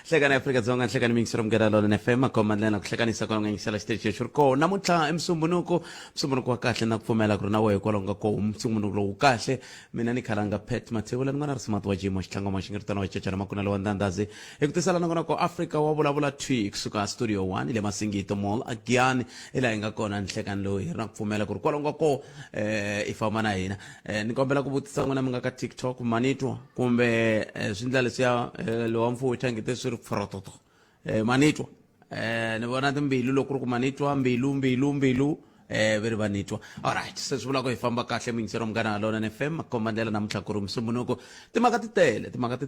hlekani Afrika Dzonga hlekani mingisiro mgera lona FM akomandlela kuhlekanisa kona ngisela stage shurko namuntlha emsumbunuko wa kahle na kupfumela ku ri na wehe kwalonga ko umsumbunuko lowu kahle mina ni khalanga Pet Mathebula ni nga na smart wa Jimo xitlanga ma xingirtana wa cecana makuna wa ndandazi ekutisela na kona ko Africa wa vulavula twi kusuka studio 1 ile Masingito Mall again ila inga kona nhlekani lo hi ra kupfumela ku ri kwalonga ko ifama na hina ni kombela ku vutisa n'wina mi nga ka TikTok manitwa kumbe swindla leswiya lo wa mfutha ngite swi ri frototo manitwa ni vona timbilu loko ri ku manitwa mbilu veri vanitwa. Alright, se swi vula ku hi famba kahle mingisero mgana lona na FM makombandela namuntlha ku ri musumbunuko timhaka ti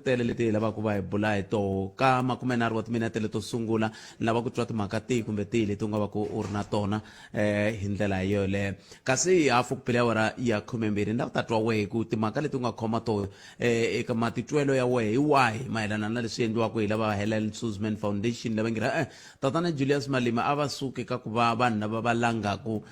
tele leti hi lavaka ku va hi bula hi to ka 30 wa timinete leto sungula ni lava ku twa timhaka tihi kumbe tihi leti u nga va ku u ri na tona hi ndlela yole kasi hi hafu kupela awara ya 12 ni lava ta twa wehe ku timhaka leti u nga khoma to eka matitwelo ya wehe hi wahi mayelana na leswi endliwaka hi lava Helen Suzman Foundation lava ngira tatana Julius Malema a va suke ka ku va vanhu lava va langaku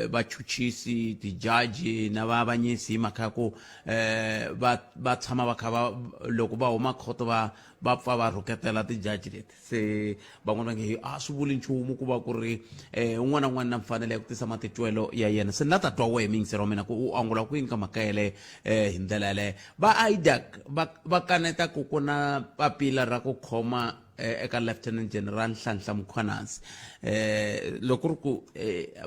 vachuchisi tijaji na vavanyisi mhaka ku va tshama va kha loko va huma khoto va pfa va rhuketela tijaji leti se van'wana va nge a swi vuli nchumu ku va ku ri un'wana na un'wana na mfanelo ya ku tisa matitwelo ya yena se na ta twa wehe mingisero wa mina ku u angula kwini ka mhaka yele hi ndlela yaleyo va IDAC va kaneta ku ku na papila ra ku khoma eka Lieutenant General Nhlanhla Mkhwanazi loko ri ku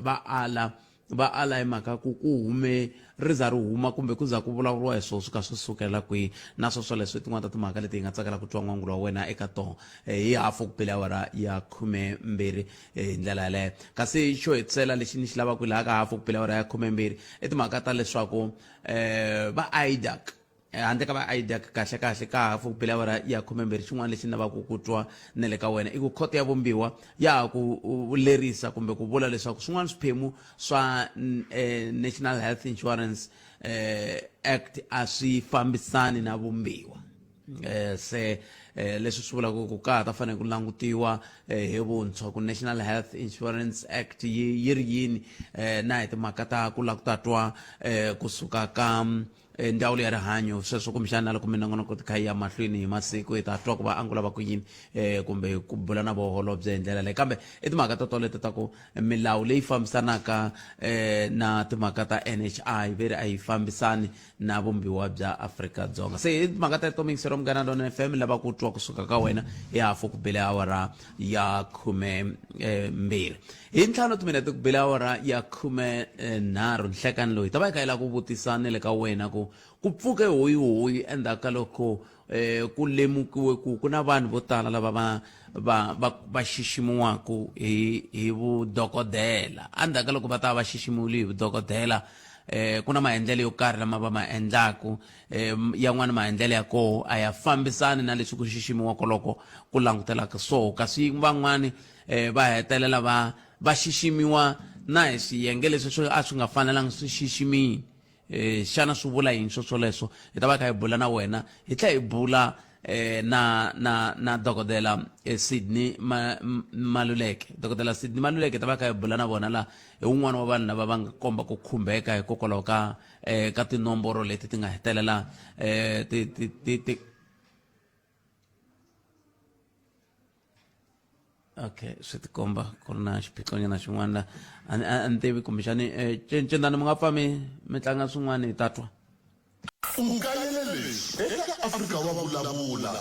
va ala hi mhaka ku hume ri za ri huma kumbe ku za ku vulavuriwa hi swona swi ka swi sukela kwihi na sweswo tin'wana ta timhaka leti hi nga tsakela ku twa n'wangulo wa wena eka tona hi hafu kupela awara ya 12 hi ndlela yaleyo kasi xo hetisela lexi ni xi lavaka hi laha ka hafu kupela awara ya 12 i timhaka ta leswaku va IDAC handle ka va IDAC kahle ka hafu kupela awara ya 12 xin'wana lexi ni lavaka ku twa na le ka wena i ku khoto ya vumbiwa ya ku lerisa kumbe ku vula leswaku swin'wana swiphemu swa National Health Insurance Act a swi fambisani na vumbiwa se leswi swi vulaka ku ka ta fanele ku langutiwa hi vuntshwa ku National Health Insurance Act yi ri yini na hi timhaka ta ku lava ku ta twa kusuka ka ndawulo ya rihanyo sweswo kumbexana loko minongonoko ti kha ya mahlweni hi masiku hi ta twa ku va angula va ku yini kumbe ku bula na voholobye hi ndlela leyi kambe i timhaka ta tolete ta ku milawu leyi fambisanaka na timhaka ta NHI veri a yi fambisani na vumbiwa bya Afrika-Dzonga se i timhaka ta tomingisero mgana lona FM lava ku twa kusuka ka wena hi hafu ku bela awara ya 12 hi ntlhanu timinete ku bela awara ya 13 nhlekani loyi ta va hi kha hi lava ku vutisa ni le ka wena ku pfuke hoyi endzhaku ka loko ku lemukiwe ku na vanhu vo tala lava va xiximiwaku hi vudokodela endzhaku ka loko va ta va xiximiwile hi vudokodela ku na maendlelo yo karhi lama va ma endlaku yan'wana maendlelo ya koho a ya fambisani na leswi ku xiximiwaka loko ku langutelaka so kasi van'wani va hetelela va xiximiwa na hi swiyenge leswi a swi nga fanelanga swi xiximiwi xana swi vula yini swoleswo hi ta va kha hi bula na wena hi tlhela hi bula na dokodela Sydney Maluleke dokodela Sydney Maluleke ta va kha hi bula na vona la hi un'wana wa vanhu lava va nga komba ku khumbeka hikokwalaho ka tinomboro leti ti nga hetelela okay swi ti komba ku ri na xiphiqonyana xin'wana a ni tivi kumbexani cendani mi nga pfa mi tlanga swin'wana hi ta twa eka Afrika wa vulavula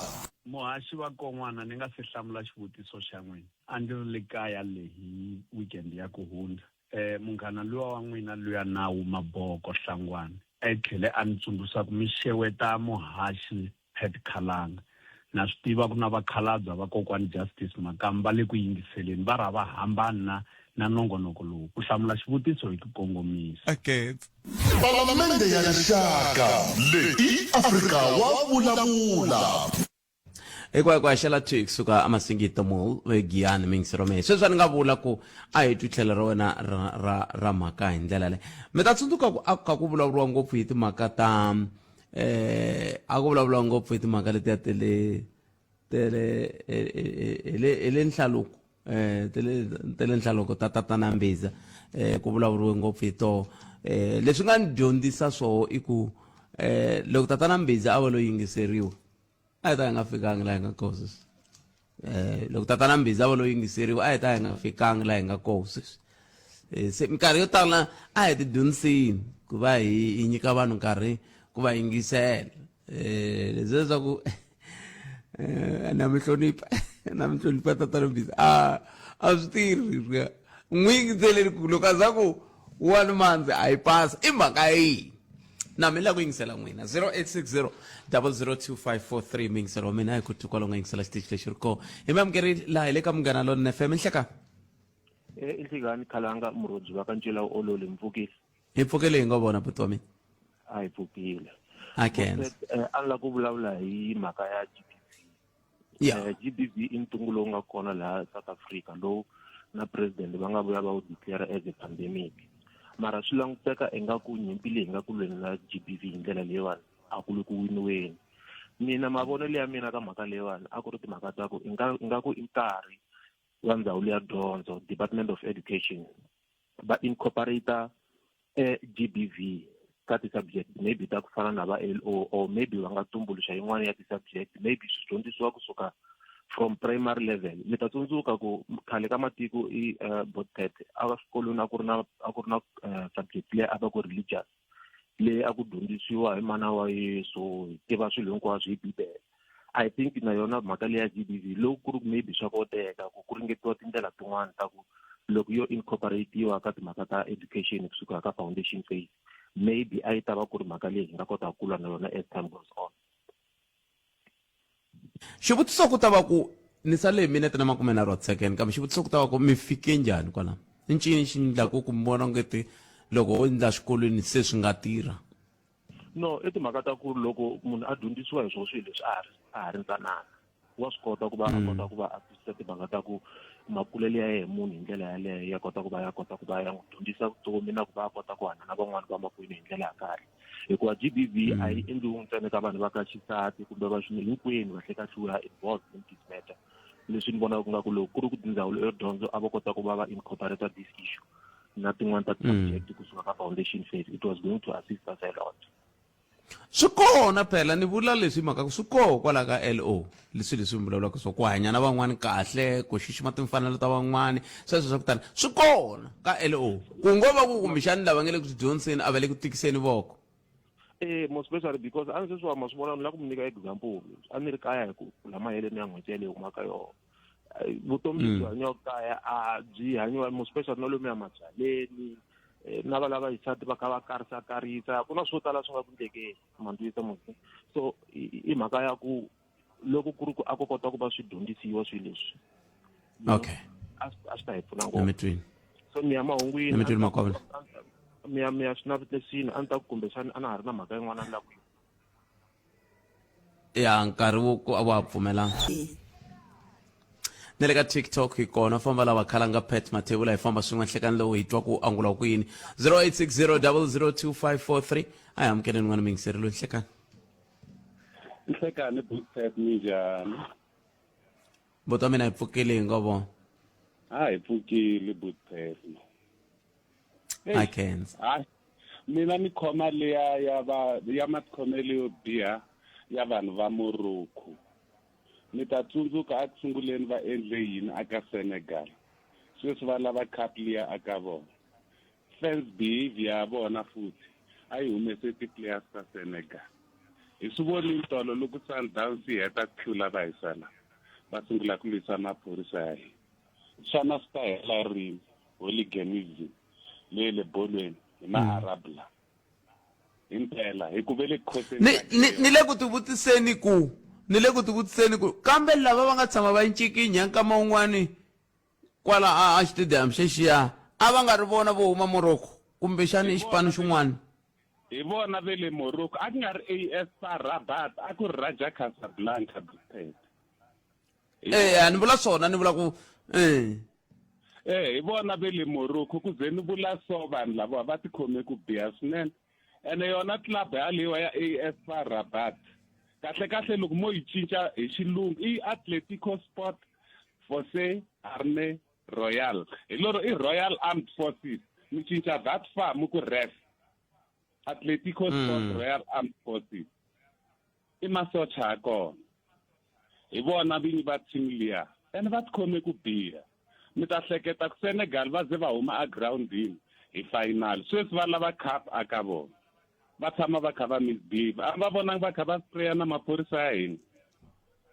muhaxi wa kon'wana ni nga se hlamula xivutiso xa n'wina a ndzi ri le kaya lehi weekend ya ku hundza munghana luwa wa n'wina luya nawu maboko Hlangwane a tlhele a ni tsundzuxa ku mi xeweta muhaxi Pat Khalanga na swi tiva ku na vakhalabya va kokwani Justice Makamba le ku yingiseleni va ra va hambana na nongonoko lowu ku hlamula xivutiso hi ku kongomisa Palamende ya rixaka leyi Afrika wa vulavula hikwako xela twi kusuka Masingito Mall Giyani mingisero mehe sweswi ni nga vula ku a hi twi tlhelo ra wena ra mhaka hi ndlela leyi mi ta tsundzuka ku a kha ku vulavuriwa ngopfu hi timhaka ta a ku vulavuriwa ngopfu hi timhaka letiya tele nhlaluko tele nhlaluko ta tatana Mbiza ku vulavuriwe ngopfu hi to leswi nga ni dyondzisa swo i ku loko tatana Mbiza a va lo yingiseriwa a hi ta nga fikanga laha hi nga kosa loko tatana Mbiza va lo yingiseriwa a hi ta hi nga fikanga laha hi nga koho sweswi se minkarhi yo tala a hi ti dyondzisini ku va hi nyika vanhu nkarhi ku va yingisela leswi leswaku na mi hlonipha tatana Mbiza a swi tirhi n'wi yingiseleli ku loko a za ku 1 month a yi pasa i mhaka yini na mi la ku yingisela n'wina 0860 002543 mingiselo wa mina a hi ku kwala u nga yingisela xitichi lexi ri koho hi mi amukeri laha hi le ka Munghana Lonene FM nhleka inhlikani khalanga murobyi wa kancila olole mpfukile hi pfukele hi nga vona buti wa mina a hi pfukile a kenza a ni la ku vulavula hi mhaka ya GBV i ntungu lowu nga kona laha South Africa lowu na president va nga vuya va wu declare as a pandemic mara swi languteka ingaku nyimpi leyi nga ku lweni na GBV hi ndlela leyiwani a ku le ku winiweni mina mavonelo ya mina ka mhaka leyiwani a ku ri timhaka ta ku ingaku i nkarhi wa ndzawulo ya dyondzo Department of Education va incorporate GBV ka ti-subject maybe ta ku fana na va LO or maybe va nga tumbuluxa yin'wana ya ti-subject maybe swi dyondzisiwa kusuka from primary level mi ta tsundzuka ku khale ka matiko i botet a va swikolweni a ku ri na subject leyi a va ku religious leyi a ku dyondzisiwa hi mana wa Yesu hi tiva swilo hinkwaswo hi Bibele I think na yona mhaka leyi ya GBV loko ku ri maybe swa koteka ku ringetiwa tindlela tin'wana ta ku loko yo incorporatiwa ka timhaka ta education kusuka ka foundation phase maybe a yi ta va ku ri mhaka leyi hi nga kota ku kula na yona as time goes on xivutiso ku ta va ku ni sale hi minete na 30 second kambe xivutiso ku ta va ku mi fike njhani kwala i ncini xi endlaku ku mi vona ngeti loko u endla xikolweni se swi nga tirha no i timhaka ta ku loko munhu a dyondzisiwa hi swilo leswi a ha ri ntsanana wa swi kota ku va a kota ku va a twisisa timhaka ta ku makulele ya yehe munhu hi ndlela yaleyo ya kota ku va ya n'wi dyondzisa vutomi na ku va a kota ku hanya na van'wana va makwenu hi ndlela ya kahle hikuva GBV a yi endliwi ntsena ka vanhu va ka xisati kumbe va xinuna hinkwenu va hlekatiwa involved in this matter leswi ni vonaka ku nga ku loko ku ri ku tindzawulo yo dyondzo a va kota ku va va incorporate this issue na tin'wana ta ti-subject kusuka ka foundation phase it was going to assist us a lot swi kona phela ni vula leswi hi mhaka ku swi koho kwala ka LO leswi mi vulavulaka swo ku hanya na van'wani kahle ku xixima timfanelo ta van'wani sweswo swa ku tani swi kona ka LO ku ngo va ku kumbexani lava nga le ku swi dyondziseni a va le ku tikiseni voko most especially because a ni se swi ma swi vona ni la ku mi nyika example a ni ri kaya hi ku lama heleni ya n'hweti yaleyi huma ka yona vutomi lebyi hanyiwaka kaya a byi hanyiwa most especially na lomu ya mabyaleni na va lava hisati va kha va karisa ku na swo tala swi nga ku ndlekeni mandlisa musi so i mhaka ya ku loko ku ri ku a ko kota ku va swi dyondzisiwa swilo leswi okay a swi ta hi pfuna ngopfu so mi ya mahungwini mi ya swinavetesini a ni ta ku kumbexani a na ha ri na mhaka yin'wana ni la ku ya nkarhi wa pfumelanga ni le ka TikTok hi kona famba lava khalanga Pet Mathebula hi famba swin'we nhlekani lowu hi twa ku angula ku yini 0860 002543 a hi amukele n'wana mingiserelo nhlekani Bootpet minjhani buti wa mina hi pfukile hi nga vona a hi pfukile Bootpet I can mina ni khoma leya ya matikhomelo yo biha ya vanhu va Morocco ni ta tsundzuka a sunguleni va endle yini aka Senegal sweswi va lava cup liya aka vona fans behavior ya vona futhi a yi humese ti-players ta Senegal hi swi voni ntolo loko Sundowns yi heta ku hlula va hisana va sungula ku lwisa maphorisa ya hina xana swi ta hela rini hooliganism le bolweni hi ma-Arab la impela hi ku vele ni le ku tivutiseni ku kambe lava va nga tshama va ncikinya nkama wun'wani kwala a xitediyamu xexiya a va nga ri vona vo huma Morocco kumbexani i xipano xin'wana hi vona ve le Morocco a ku nga ri AS Rabat a ku ri Raja Casablanca ni vula swona ni vula ku hi vona ve le Morocco ku ze ni vula so vanhu lava va tikhome ku biha swinene ene yona club yaleyiwa ya AS Rabat kahle loko mo yi cinca hi xilungu i Atletico Sport Forces Armée Royale hi loro i Royal Armed Forces mi cinca that far mu ku ref Atletico Sport Royal Armed Forces i masocha ya kona hi vona vinyi va team liya ene va tikhome ku biha mi ta hleketa ku Senegal va ze va huma a groundini hi final sweswi va lava cup aka vona va tshama va kha va misbehave a va vonanga va kha va spraya na maphorisa ya hina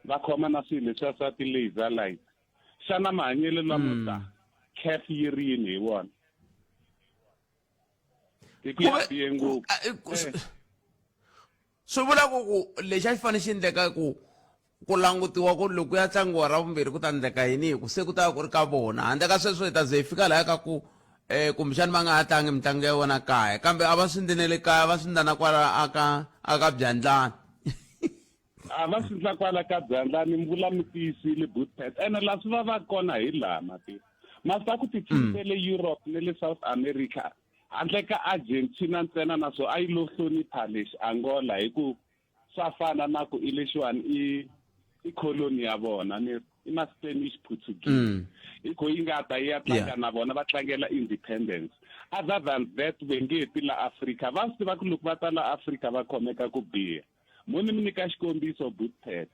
va khoma na swilo leswiya swa ti-laser light xana mahanyelo lamo ta CAF yi ri yini hi wona tiku ya bihe ngopfu swi vula ku lexi a xi fanele xi endleka ku langutiwa ku loko ya tlangiwa ra vumbirhi ku ta endleka yini hi ku se ku ta ku ri ka vona handle ka sweswo hi ta ze hi fika laha ka ku kumbexani va nga ha tlangi mitlangu ya vona kaya kambe a va swi ndzinele kaya va swi ndlana kwala aka Byandzlana a va swi ndla kwala ka Byandzlana mi vula mi tiyisile Bootpet ene la swi va kona hi laha mati masa ku ti-team le Europe ne le South America handle ka Argentina ntsena na so a yi lo hlonipha lexi Angola hi ku swa fana na ku ilexiwani i colony ya vona ni ma Spanish Portuguese iko yi nga ta ya tlanga na vona va tlangela independence other than that vengeti la Africa va swi va ku loko va ta la Africa va khomeka ku biha muni mi nyika xikombiso Bootpet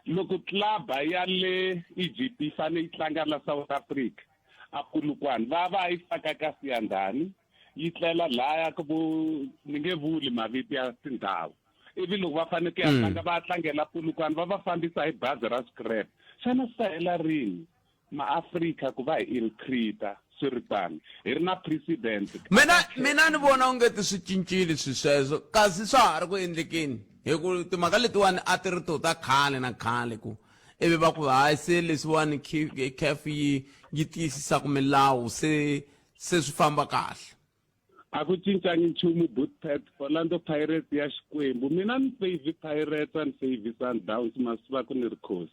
loko club ya le Egypt yi fane yi tlanga la South Africa a Polokwane va yi faka ka Siyandhani yi tlela laya ku ni nge vuli maviti ya tindhawu ivi loko va faneke ya tlanga va tlangela Polokwane va fambisa hi bazi ra scrap xana swi ta hela rini maAfrika ku va hi ilcreta swi ri tani hi ri na president mina ni vona ungeti swi cincile sweswo kasi swa ha ri ku endlekeni hi ku timhaka letiwani a ti ri to ta khale na khale ku ivi va ku hayi se leswiwani CAF yi tiyisisa ku milawu se swi famba kahle a ku cincangi nchumu Bootpet Orlando Pirates ya Xikwembu mina ni save Pirates and save Sundowns masiva ku ni ri khosi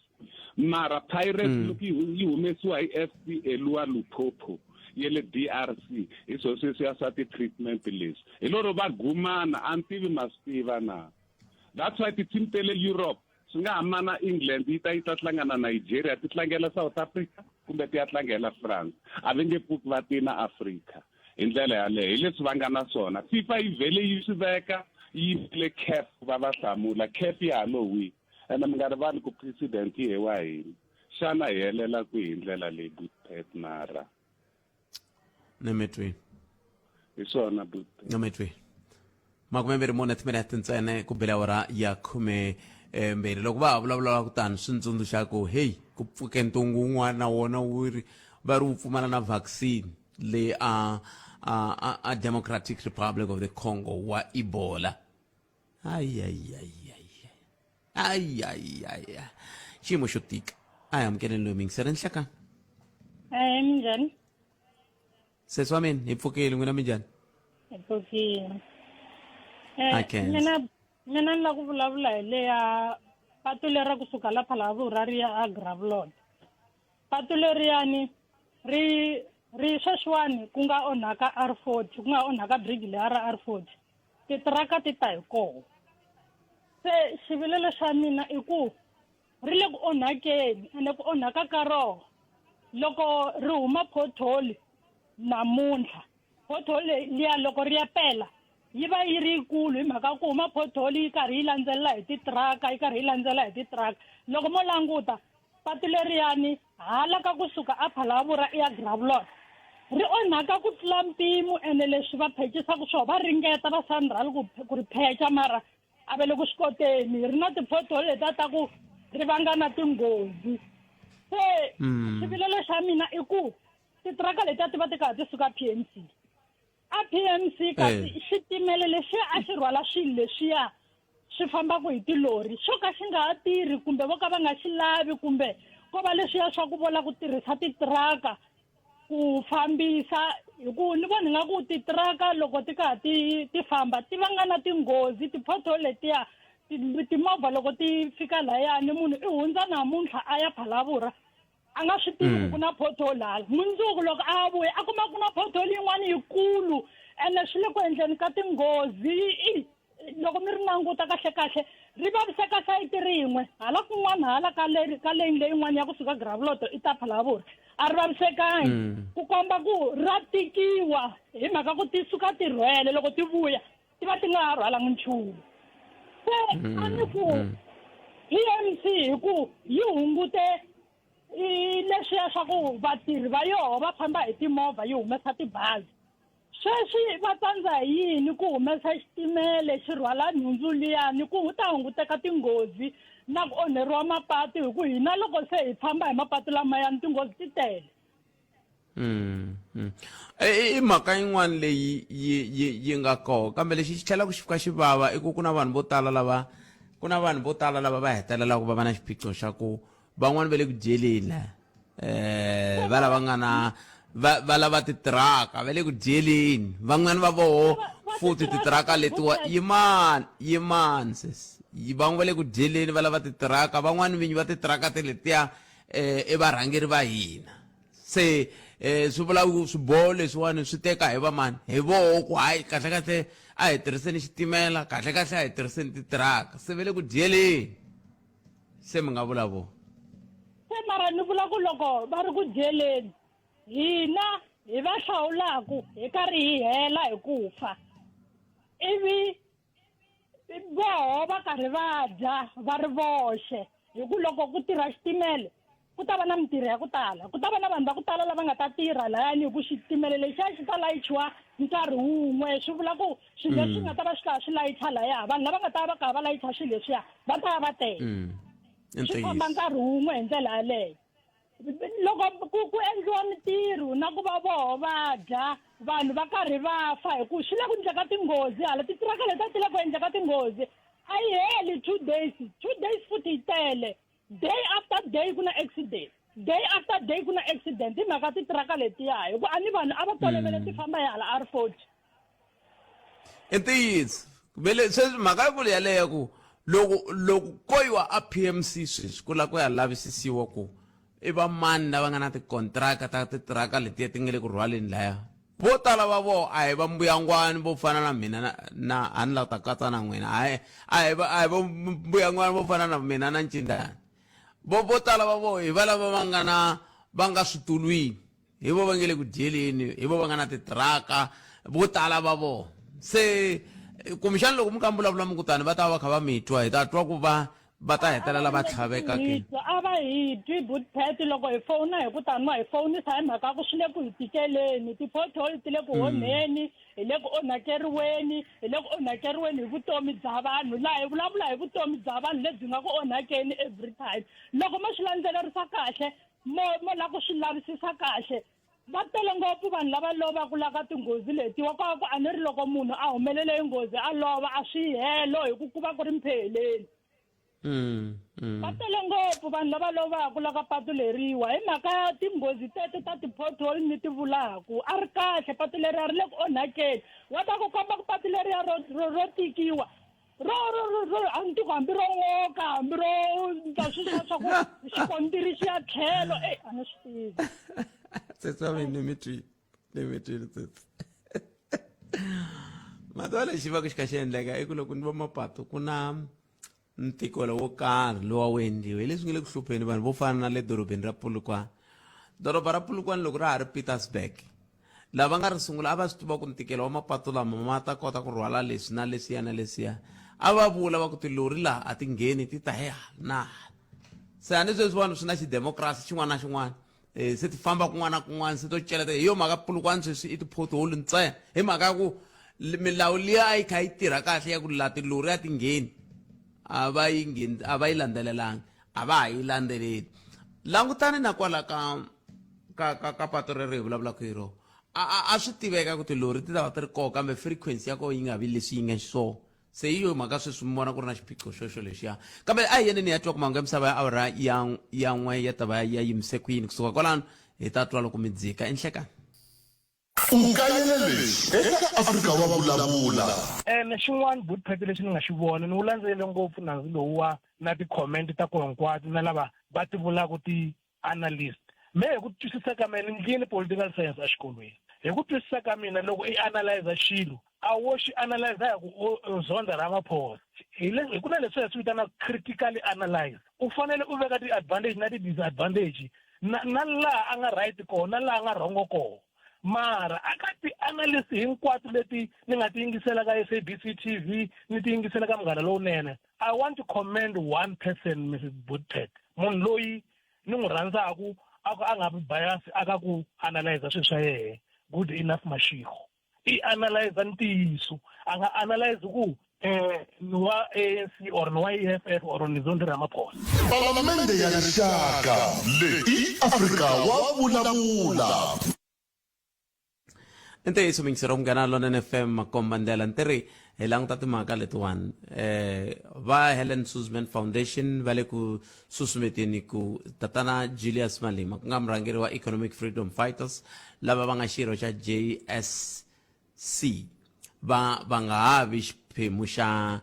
mara Pirates loko yi humesiwa hi FC Elua Lupopo ye le DRC hi sweswiya swa ti-treatment leswi hi loro va gumana a ni tivi ma swi tiva na that's why ti-team tele Europe swi nga hambana England yi ta tlanga na Nigeria ti tlangela South Africa kumbe ti ya tlangela France a va nge pfuki va tina Africa hi ndlela yaleyo hi leswi va nga na swona FIFA yi vhele yi swi veka yi le CAF va hlamula CAF ya halowi ene mi nga rivali ku president hi wa hina xana hi helela ku hi ndlela leyi Bootpet mara nemetweni hi swona Bootpet nemetweni 24 minute ntsena ku bela ora ya 12 loko va vulavula ku tani swi ntsundzuxa ku hey ku pfuke ntungu un'wana na wona wu ri va ri wu pfumala na vaccine le a Democratic Republic of the Congo wa Ebola xiyimo xo tika a hi amukeleni loyi mingisele nhlaka minjhani sesi wa mina hi pfukile n'wina minjhani hi pfukile mina ni la ku vulavula hi leya patu lera kusuka la Phalaborwa ri ya a Gravlot patu leriyani ri sweswiwani ku nga onhaka R40 ku nga onhaka bridge leya ra R40 titiraka ti ta hi koho se xivilelo xa mina i ku ri le ku onhakeni ene ku onhaka ka roho loko ri huma pothole namuntlha pothole liya loko ri ya pela yi va yi ri yikulu hi mhaka ku huma pothole yi karhi yi landzelela hi titiraka loko mo languta patu leriyani hala ka kusuka a Phalaborwa ya Gravlot ri onhaka ku tlula mpimo ene leswi va phechisaka swona va ringeta va SANRAL ku ri phecha mara a ve le ku swi koteni ri na tipothole leta ta ku ri vanga na tinghozi se xivilelo xa mina i ku titiraka letiya ti va ti karhi ti suka PMC a PMC kasi xitimele lexiya a xi rhwala swilo leswiya swi fambaka hi tilori xo ka xi nga ha tirhi kumbe vo ka va nga xi lavi kumbe ko va leswiya swa ku vola ku tirhisa titiraka ku fambisa hi ku ni vona nga ku titiraka loko ti ka ti famba ti vanga na tinghozi tipothole letiya timovha loko ti fika layani munhu i hundza namuntlha a ya Phalaborwa a nga swi tivi ku na pothole hala mundzuku loko a vuya a kuma ku na pothole yin'wana yikulu ene swi le ku endleni ka tinghozi loko mi ri languta kahle ri vaviseka sayiti rin'we hala kun'wana hala ka lane leyin'wana ya kusuka Gravlot i ta Phalaborwa a ri vavisekangi ku komba ku ra tikiwa hi mhaka ku ti suka ti rhwele loko ti vuya ti va ti nga ha rhwalangi nchumu se a ni ku PMC hi ku yi hungute leswiya swa ku vatirhi va yoho va famba hi timovha yi humesa tibazi sweswi va tsandza hi yini ku humesa xitimele xi rhwala nhundzu liyani ku ta hunguteka tinghozi na ku onheriwa mapatu hi ku hina loko se hi famba hi mapatu lamayani tinghozi ti tele. I mhaka yin'wana leyi yi nga koho kambe lexi xi tlhela ku xi fika xi vava i ku ku na vanhu vo tala lava va hetelela ku va va na xiphiqo xa ku van'wani va le ku jeleni va lava nga na va lava titiraka va le ku jeleni van'wani va voho futhi titiraka letiwa yimani sis van'we va le ku jeleni va lava titiraka van'wani vinyi va titiraka teletiya i varhangeri va hina se swi vula swiboho leswiwani swi teka hi va mani hi voho ku hayi kahle a hi tirhiseni xitimela kahle a hi tirhiseni titiraka se va le ku jeleni se mi nga vula vo se mara ni vula ku loko va ri ku jeleni hina hi va hlawulaku hi karhi hi hela hi ku fa ivi voho va karhi va dya va ri voxe hi ku loko ku tirha xitimele ku ta va na mintirho ya ku tala ku ta va na vanhu va ku tala lava nga ta tirha layani hi ku xitimele lexiya xi ta layichiwa nkarhi wun'we swi vula ku swilo leswi nga ta va swi kha swi layicha laya vanhu lava nga ta va kha va layicha swilo leswiya va ta va tele swi famba nkarhi wun'we hi ndlela yaleyo loko ku endliwa mintirho na ku va voho va dya vanhu va karhi va fa hi ku swi le ku endleka tinghozi hala titiraka leti a ti le ku endleka tinghozi a yi heli 2 days futhi yi tele day after day ku na accident hi mhaka titiraka letiya hi ku a ni vanhu a va tolovele ti famba hi hala R40 i ntiyiso se mhaka yi vuli yaleyo ku loko ko yiwa a PMC sweswi ku la ku ya lavisisiwa ku i va mani lava nga na tikontraka ta titiraka letiya ti nga le ku rhwaleni laya vo tala va vo a hi va mbuyangwani vo fana na mina na a ni lava ta katsa na n'wina a hi va mbuyangwani vo fana na mina na Ncindani vo tala va vo hi va lava va nga switulwini hi vo va nge le ku jeleni hi vo va nga na titiraka vo tala va vo se kumbexani loko mi ka vulavula mi kutani va ta va va kha va mi twa hi ta twa ku va ta hetelela va tlhaveka ke a va hi twi bootpet loko hi fona hi ku taniwa hi fonisa hi mhaka ku swi le ku hi tikeleni ti-pothole ti le ku onheni hi le ku onhakeriweni hi vutomi bya vanhu laha hi vulavula hi vutomi bya vanhu lebyi nga ku onhakeni every time loko mo swi landzelerisa kahle mo la ku swi lavisisa kahle va tele ngopfu vanhu lava lovaku la ka tinghozi letiwa ku a ni ri loko munhu a humelele hi nghozi a lova a swi helo hi ku va ku ri mpheleni va tele ngopfu vanhu lava lovaku la ka patu leriwa hi mhaka ya tinghozi tete ta ti-pothole ni ti vulaku a ri kahle patu leriya ri le ku onhakeni wa ta ku komba ku patu leriya ro tikiwa ro a ni tiku hambi ro n'oka hambi ro ta sweswiya swa ku xikontiri xi ya tlhelo a ni swi tivi tsetsami ni mi twile tsetse mhaka lexi va ku xi kha xi endleka i ku loko ni va mapatu ku na ntikelo wo karhi lowa wu endliwe leswi nge le ku hlupheni vanhu vo fana na le dorobeni ra Polokwane doroba ra Polokwane loko ra ha ri Pietersburg lava nga ri sungula a va swi tiva ku ntikelo wa mapatu lama ma ta kota ku rhwala leswi na lesiya a va vula va ku tilori laha a ti ngheni ti ta hi na se a ni sweswi vanhu swi na xidemokirasi xin'wana na xin'wana se ti famba kun'wana na kun'wana se to celeta hi yo mhaka Polokwane sweswi i ti-pothole ntsena hi mhaka ya ku milawu liya a yi kha yi tirha kahle ya ku laha tilori a ti ngheni a va yi landzelelangi a va ha yi landzeleli langutani na kwala ka patu rero hi vulavulaka hi rona a swi tiveka ku tilori ti ta va ti ri koho kambe frequency ya koho yi nga vi leswi yi nga xiswona se hi yo mhaka sweswi mi vona ku ri na xiphiqo xexo lexiya kambe a hi yeneni ya twa ku mahungu ya misava ya awara ya n'we ya ta va ya yimise ku yini kusuka kwalano hi ta twa loko mi dzika enhlekani u nga yele lexi eka Afrika wa vulavula xin'wana bootpet lexi ni nga xi vona ni wu landzelele ngopfu nandzu lowuwa na ti-comment ta ku hinkwato na lava va ti vulaka ti-analyst me hi ku twisisa ka mina ni ndlile political science exikolweni hi ku twisisa ka mina loko i analyze xilo a wo xi analyze hi ku zonda Ramaphosa hi ku na leswi hi swi vitanaka critically analyze u fanele u veka ti-advantage na ti-disadvantage na laha a nga right kona na laha a nga wrong kona mara aka ti-analyst hinkwato leti ni nga ti yingisela ka SABC TV ni ti yingisela ka Munghana Lowunene, I want to commend one person, Mrs. Budpet, munhu loyi ni n'wi rhandzaku a nga bias aka ku analyze swilo swa yena. Good enough Mashego i analyze ntiyiso, a nga analyze ku ni wa ANC or ni wa EFF or ni Zondi Ramaphosa. Palamende ya rixaka leyi Afrika wa vulavula. Ente iso mingsero Munghana Lowunene FM makombandela nteri helang tatimaka letiwan va Helen Suzman Foundation vale ku susumeteni ku tatana Julius Malema ku nga murhangeri wa Economic Freedom Fighters lava va nga xirho xa JSC va nga havi xiphemu xa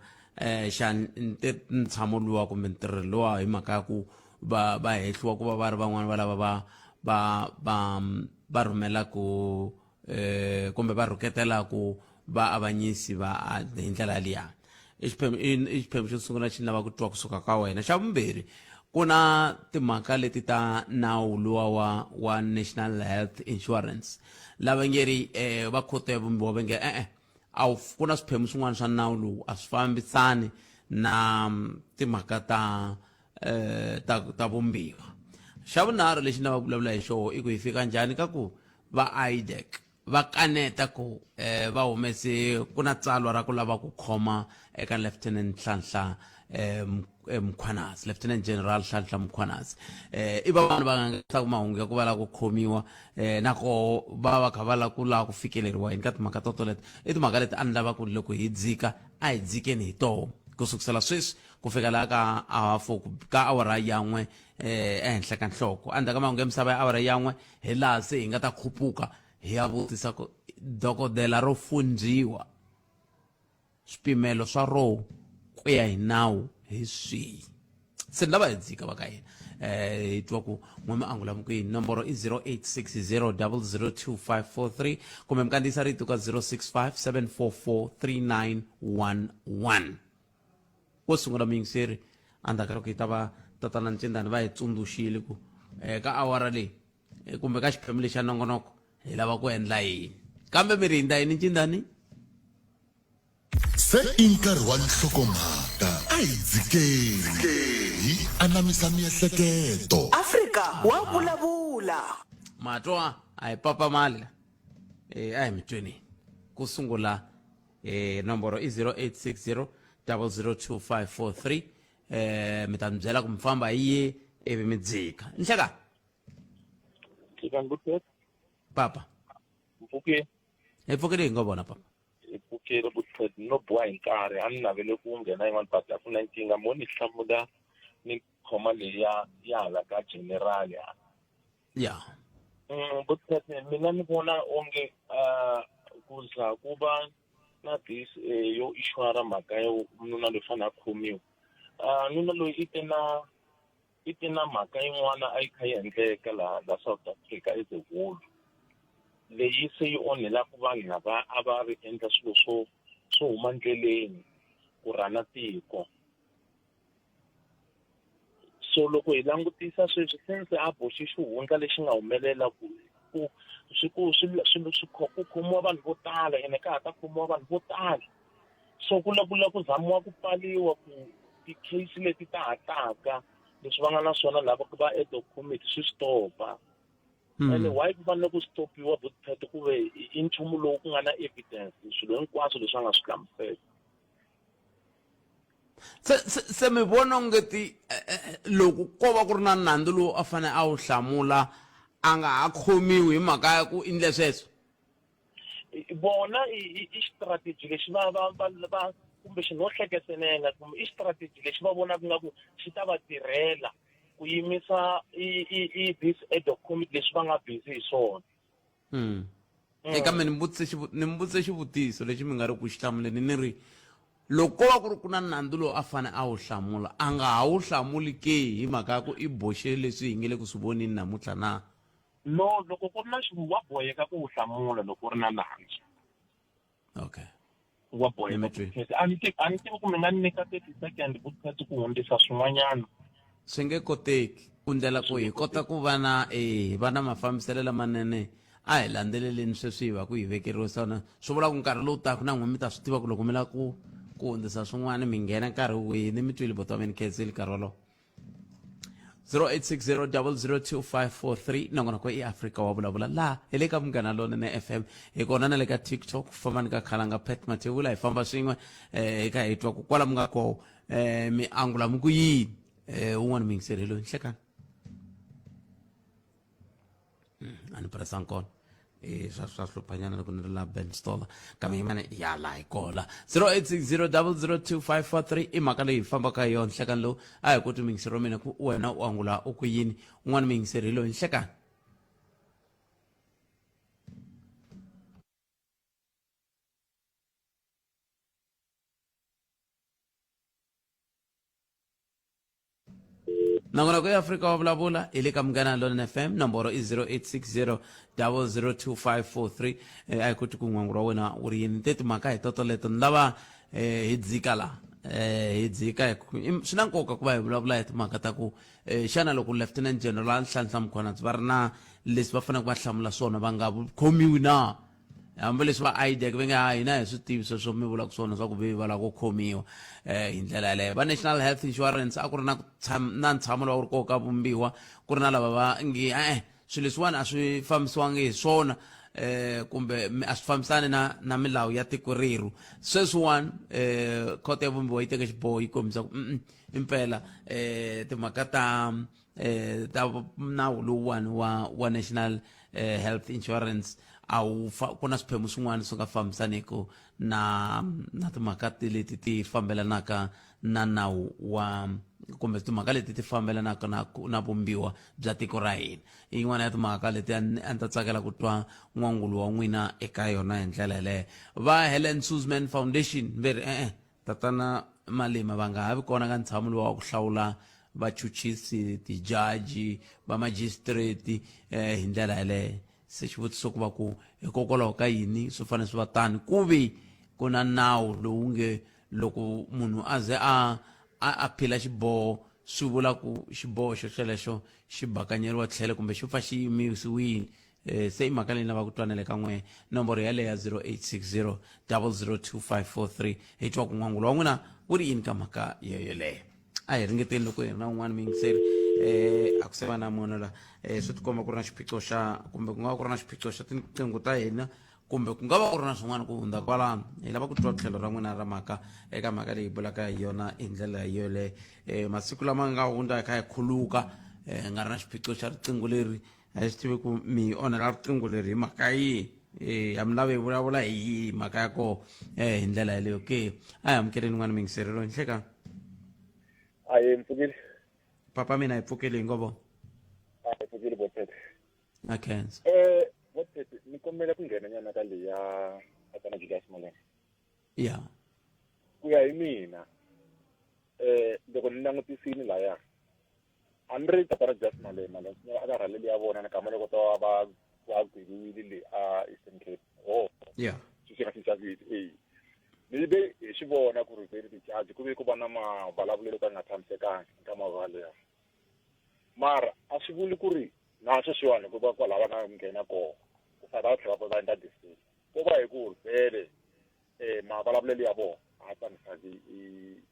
ntshamo luwa kumbe ntirho luwa hi mhaka ku va hehliwa ku va va ri van'wana va lava va rhumela ku kumbe va rhuketela ku va avanyisi va hi ndlela liya. I xiphemu xo sungula xi lava ku twa kusuka ka wena. Xa vumbirhi ku na timhaka leti ta nawu luwa wa National Health Insurance lava nge ri va khoto ya vumbiwa va nge ku na swiphemu swin'wana swa nawu lowu a swi fambisani na timhaka ta vumbiwa. Xa vunharhu lexi ni lava ku vulavula hi xona i ku hi fika njhani ka ku va IDEC va kaneta ku va humese ku na tsalwa ra ku lava ku khoma eka Lieutenant Nhlanhla Mkhwanazi, Lieutenant General Nhlanhla Mkhwanazi. I va vanhu va nga mahungu ya ku va lava ku khomiwa nako va kha va lava ku fikeleriwa ka timhaka to toleto. I timhaka leti a ni lava ku loko hi dzika a hi dzikeni hi toho ku sukusela sweswi ku fika laha ka awara yan'we ehenhla ka nhloko. Endzhaku ka mahungu ya misava ya awara yan'we hi laha se hi nga ta khupuka hi ya vutisa ku dokodela ro fundziwa swipimelo swa ro ku ya hi nawu hi swihi. Se ni lava hi dzika va ka hina hi twa ku n'we mi angula mukuyini. Nomboro i 0860002543 kumbe mi kandziyisa rito ka 0657443911. Wo sungula miyingiseri endzhaku ka loko hi ta va tatana Ncindani va hi tsundzuxile ku ka awara leyi kumbe ka xiphemu lexi xa nongonoko hi lava ku endla yini, kambe mi rinda yini Ncindani? Se i nkarhi wa nhlokomhaka a hi dzikeni hi anamisa miehleketo. Afrika wa vulavula. Matwa a hi papamali a hi mi tweni. Ku sungula nomboro i 0860002543 mi ta mi byela ku mi famba hi ye ivi mi dzika. Nhleka papa Mpuke hi pfukile hi nga vona papa ipukele Budpet no boha hi nkarhi a ni navele ku nghena yin'wana patu a ku na nkinga mo ni hlamula ni khoma leyi ya hala ka general ya Budpet mina ni vona onge ku za ku va na this yo ishwara mhaka yo nuna loyi fana a khomiwa nuna loyi i te na mhaka yin'wana a yi kha yi endleka laha South Africa as a whole leyi se yi onhelaka vanhu lava a va ri endla swilo swo huma ndleleni ku rhana tiko. So loko hi langutisa sweswi since a boxe xihundla lexi nga humelela ku khomiwa vanhu vo tala ene ka ha ta khomiwa vanhu vo tala. So ku lava ku zamiwa ku pfaliwa ku ti-case leti ta ha taka leswi va nga na swona lava ku va edocument swi stopa. And why ku fanele ku stopiwa Budpet ku ve i nchumu lowu ku nga na evidence swilo hinkwaswo leswi va nga swi hlamusela. se mi vona ongeti loko ko va ku ri na nandzu lowu a fanele a wu hlamula a nga ha khomiwi hi mhaka ya ku endle sweswo? Bona i strategy lexi va kumbe xi no hleketelela kumbe i strategy lexi va vonaka nga ku xi ta va tirhela ku yimisa this document leswi va nga busy hi swona. Eka mi ni mbutise xivutiso lexi mi nga ri ku xi hlamuleni ni ri loko va ku ri ku na nandzu lowu a fanele a wu hlamula a nga ha wu hlamuli ke hi mhaka ya ku i boxe leswi hi nge le ku swi voneni namuntlha na? No, loko ku ri na wa boheka ku wu hlamula loko ku ri na nandzu. Okay. Wa boheka. A ni tivi ku mi nga nyika 30 seconds Budpet ku hundzisa swin'wanyana. Swi nge koteki ku ndlela ku hi kota ku va na mafambiselo lamanene a hi landzeleleni sweswi hi va ku hi vekeriwe swona swi vula ku nkarhi lowu taka na n'we mi ta swi tiva ku loko mi lava ku hundzisa swin'wana mi nghena nkarhi wihi ni mi twile boto wa meni khenseli nkarhi wolowo 0860002543 nangona ko eAfrika wa vulavula laha hi le ka Munghana Lonene FM hi kona na le ka TikTok famba ni ka Khalanga Pet Mathebula hi famba swin'we hi ka hi twa ku kwala mi nga koho mi angula mi ku yini un'wana mi yingiseri loyi nhlekani a ni presa nkona swa hluphanyana loko ni ri la Ben Stoller kambe yimana ya la hi kola 0860002543 i mhaka leyi hi fambaka hi yona nhlekani lowu a hi koti mingiseri wa mina ku wena u angula u ku yini un'wana mingiseri loyi nhlekani nangona ko eAfrika wa vulavula hi le ka Munghana Lonene FM nomboro i 0860002543 a hi koti ku n'wangura wa wena u ri yini te timhaka hi toto leto ni lava hi dzika la hi dzika swi na nkoka ku va hi vulavula hi timhaka ta ku xana loko Lieutenant General Nhlanhla Mkhwanazi va ri na leswi va faneleke va hlamula swona va nga khomiwi na hambi leswi va idea va nga hina hi swi tiviso swo mi vulaka swona swa ku ve va lava ku khomiwa hi ndlela yaleyo va National Health Insurance a ku ri na ntshamo lowu wu ri koka vumbiwa ku ri na lava va ngi swilo leswiwani a swi fambisiwangi hi swona kumbe a swi fambisani na milawu ya tiko reru sweswiwani khoto ya vumbiwa yi teke xiboho yi kombisa ku impela timhaka ta nawu lowuwani wa National Health Insurance ku na swiphemu swin'wana swi nga fambisaniki na timhaka leti ti fambelanaka na nawu wa kumbe timhaka leti ti fambelanaka na vumbiwa bya tiko ra hina yin'wana ya timhaka leti a ni ta tsakela ku twa n'wangulo wa n'wina eka yona hi ndlela yaleyo va Helen Suzman Foundation va ri tatana Malema va nga ha vi kona ka ntshamo lowu wa ku hlawula vachuchisi tijaji va magistrate hi ndlela yaleyo se xivutiso ku va ku hikokwalaho ka yini swi fanele swi va tani ku vi ku na nawu lowu nge loko munhu a ze a phila xiboho swi vula ku xiboho xo xelexo xi bakanyeriwa tlhelo kumbe xi pfa xi yimisiwile se i mhaka leyi lava ku twanela ka n'we nomboro yaleyo ya 0860002543 hi twa ku n'wangulo wa n'wina wu ri yini ka mhaka yoyoleyo a hi ringeteni loko hi ri na un'wana mingiseri a ku se va na munhu la swi tikomba ku ri na xiphiqo xa kumbe ku nga va ku ri na xiphiqo xa tinqingho ta hina kumbe ku nga va ku ri na swin'wana ku hundza kwalano hi lava ku twa tlhelo ra n'wina ra mhaka eka mhaka leyi hi bulaka hi yona hi ndlela yoleyo masiku lama nga hundza hi kha hi khuluka nga ri na xiphiqo xa riqingho leri a hi swi tivi ku mi onhela riqingho leri hi mhaka yihi ya mi lava hi vulavula hi mhaka ya koho hi ndlela yaleyo ke a hi amukeleni n'wana mingiseri loyi nhlekani aye mpfukile papa mina hi pfukile hi ngovo aye mpfukile botete akhensa botete ni kombela ku nghena nyana ka leyi ya tatana Julius Malema ya ku ya hi mina loko ni langutisini laya a ni ri tatana Julius Malema a ka rhaleli ya vona ni kama loko to va gwiviwile le a Eastern Cape ya swi nga xinxaviti ni be hi swi vona ku ri veri tijaji ku ve ku va na mavulavulelo ka nga tshamisekangi ka mavala ya mara a swi vuli ku ri na sweswiwani ku va kwalava na nghena koho ku faka va tlhela va endla decision ko va hi ku vele mavulavulelo ya vona a tsanisaki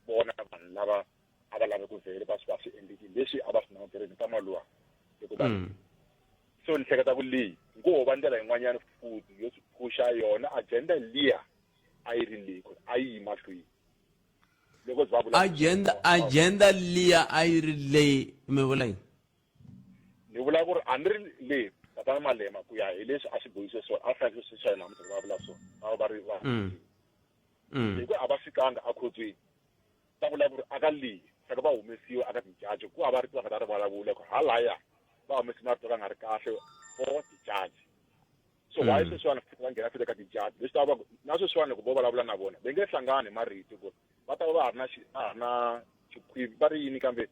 vona vanhu lava a va lavi ku vhele va swi endlekile leswi a va swi languterini ka maluwa hikuva so ni hleketa ku leyi ngo va ndlela yin'wanyana futhi yo swi phusha yona agenda liya a yi ri leyi a yi mahlweni loko byi va vula agenda liya a yi ri leyi mi vula yini ni vula ku ri a ni ri leyi tatana Malema ku ya hi leswi a swi bohise swona a fanele swi xana namuntlha va vula swona va ri va hi ku a va fikanga a khotsweni ta vula ku ri aka leyi saka va humesiwa aka tijaji ku a va ri va nga ta ri vulavula ku halaya va humesi marito va nga ri kahle for tijaji so why sweswiwani va nghena fika ka tijaji leswi ta va na sweswiwani loko vo vulavula na vona va nge hlangani marito ku va ta va ha ri na xikhwivi va ri yini kambe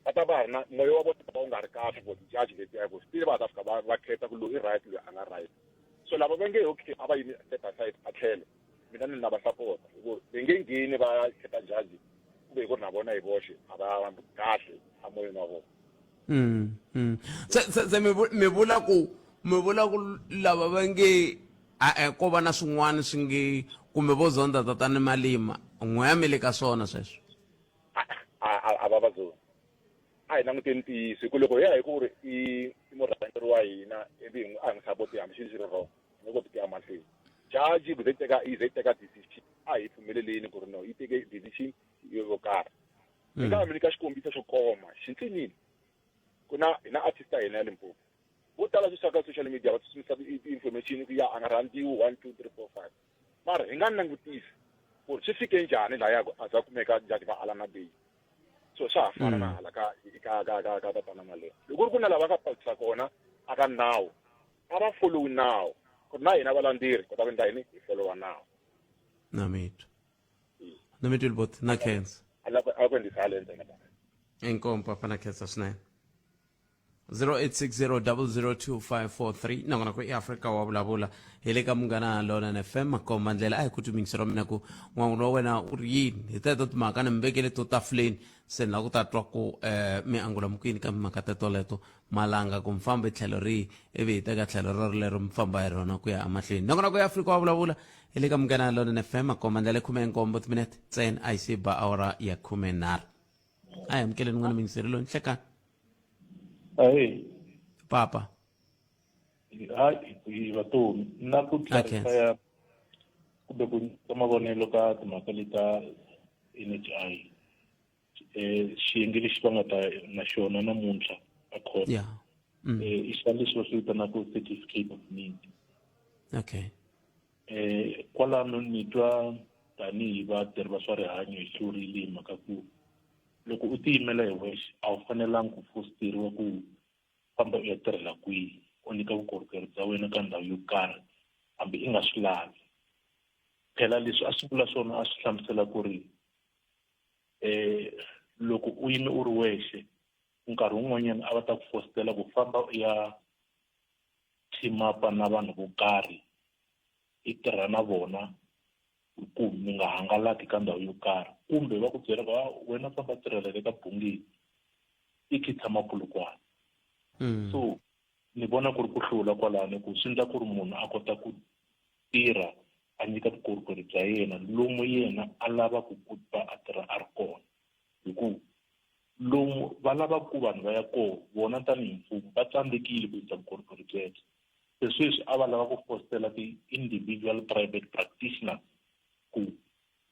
va ta va ha ri na moya wa vona va wu nga ri kahle for tijaji letiya ku swi va ta fika va khetha ku loyi i right loyi a nga right so lava va nge okay a va yimi step aside a tlhelo mina ni na va support hikuva va nge ngheni va khetha jaji ku ve ku ri na vona hi voxe a va kahle a moyeni wa vona se mi vula ku mi vula ku lava va nge ko va na swin'wana swi nge kumbe vo zonda tatani Malema n'we ya mi le ka swona sweswo a va vazona a hi languteni ntiyiso ku loko ya hi ku ri i murhangeri wa hina ivi a ngi sapoti hambi xi ri wrong ni koti ku ya mahlweni jaji ku yi teka decision a hi pfumeleleni ku ri no yi teke decision yo karhi eka mi nyika xikombiso xo koma xintsinini ku na hi na artist ya hina ya Limpopo vo tala swi swa ka social media va tsutsumisa information ku ya a nga rhandziwi 1 2 3 4 5 mara hi nga langutisi ku ri swi fike njhani laha ya a za kumeka jaji va ala na beyi so swa ha fana na hala ka tatana Malema loko ri ku na lava ka practice kona aka nawu a va follow nawu ku na hina valandzeleri kota ku endla yini hi follow nawu na mitu libot na Kenza a ku endlisa halenta na enkompa pana Kenza swinene 0860002543 nangona ku eAfrica wa vulavula hi le ka Munghana Lonene FM makomba ndlela a hi ku tumingisela mina ku n'wangu wa wena u ri yini hi teto timhaka ni mbekele to tafuleni se ni la ku ta twa ku mi angula mukini ka mhaka teto leto malanga ku mfamba tlhelo rihi ivi hi teka tlhelo ro lero mi famba hi rona ku ya emahlweni nangona ku eAfrica wa vulavula hi le ka Munghana Lonene FM makomba ndlela 19 timinete ntsena a hi se ba awara ya 13 a hi amkeleni n'wana mingiselelo nhlekani Hey, papa hi vatomi na ku clarify kumbe ku nyika mavonelo ka timhaka leta NHI xiyenge lexi va nga ta na xona namuntlha a khona i xa leswi va swi vitanaka certificate of need kwalano ni twa tanihi vatirhi va swa rihanyo hi hlurile hi mhaka ku loko u tiyimela hi wexe a wu fanelangi ku fosteriwa ku famba u ya tirhela kwihi u nyika vukorhokeri bya wena ka ndhawu yo karhi hambi i nga swi lavi phela leswi a swi vula swona a swi hlamusela ku ri loko u yime u ri wexe nkarhi wun'wanyana a va ta ku fostela ku famba u ya team up na vanhu vo karhi i tirha na vona ku mi nga hangalaki ka ndhawu yo karhi kumbe va ku byela va wena famba tirhela le ka bungini i khitsa mapulukwana so ni vona ku ri ku hlula kwalano ku swi endla ku ri munhu a kota ku tirha a nyika vukorhokeri bya yena lomu yena a lava ku va a tirha a ri kona hikuva lomu va lava ku vanhu va ya koho vona tanihi mfumo va tsandzekile ku endla vukorhokeri byebyo se sweswi a va lava ku fostela ti-individual private practitioners ku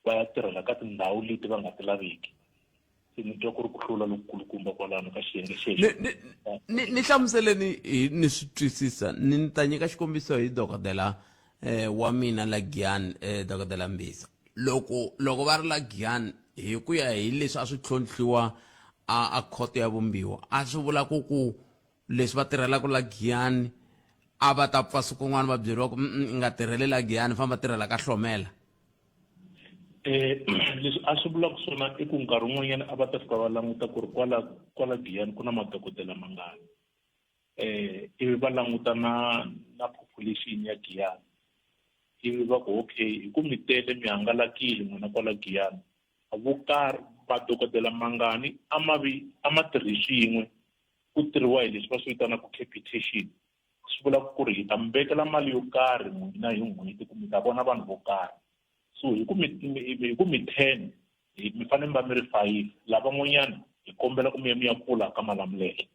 va ya tirhela ka tindhawu leti va nga ti laveki se ni twa ku ri ku hlula lokukulukumba kwalano ka xiyenge xexo ni hlamuseleni ni swi twisisa ni ta nyika xikombiso hi dokodela wa mina la Giyani dokodela Mbisa loko va ri la Giyani hi ku ya hi leswi a swi tlhontlhiwa a khoto ya vumbiwa a swi vula ku leswi va tirhelaka la Giyani a va ta pfa siku n'wana va byeriwa ku nga tirheli la Giyani famba tirhela ka Hlomela leswi a swi vulaka swona i ku nkarhi wun'wanyana a va ta fika va languta ku ri kwala Giyani ku na madokodela mangani ivi va languta na population ya Giyani ivi va ku okay hi ku mi tele mi hangalakile n'wina kwala Giyani vo karhi madokodela mangani a ma tirhisiwin'we ku tirhiwa hi leswi va swi vitanaka capitation swi vula ku ri hi ta mi vekela mali yo karhi n'wina hi n'hweti ku mi ta vona vanhu vo karhi so hi ku mi 10 mi fanele mi va mi ri 5 lava n'wanyana hi kombela ku mi ya pfula ka Malamulele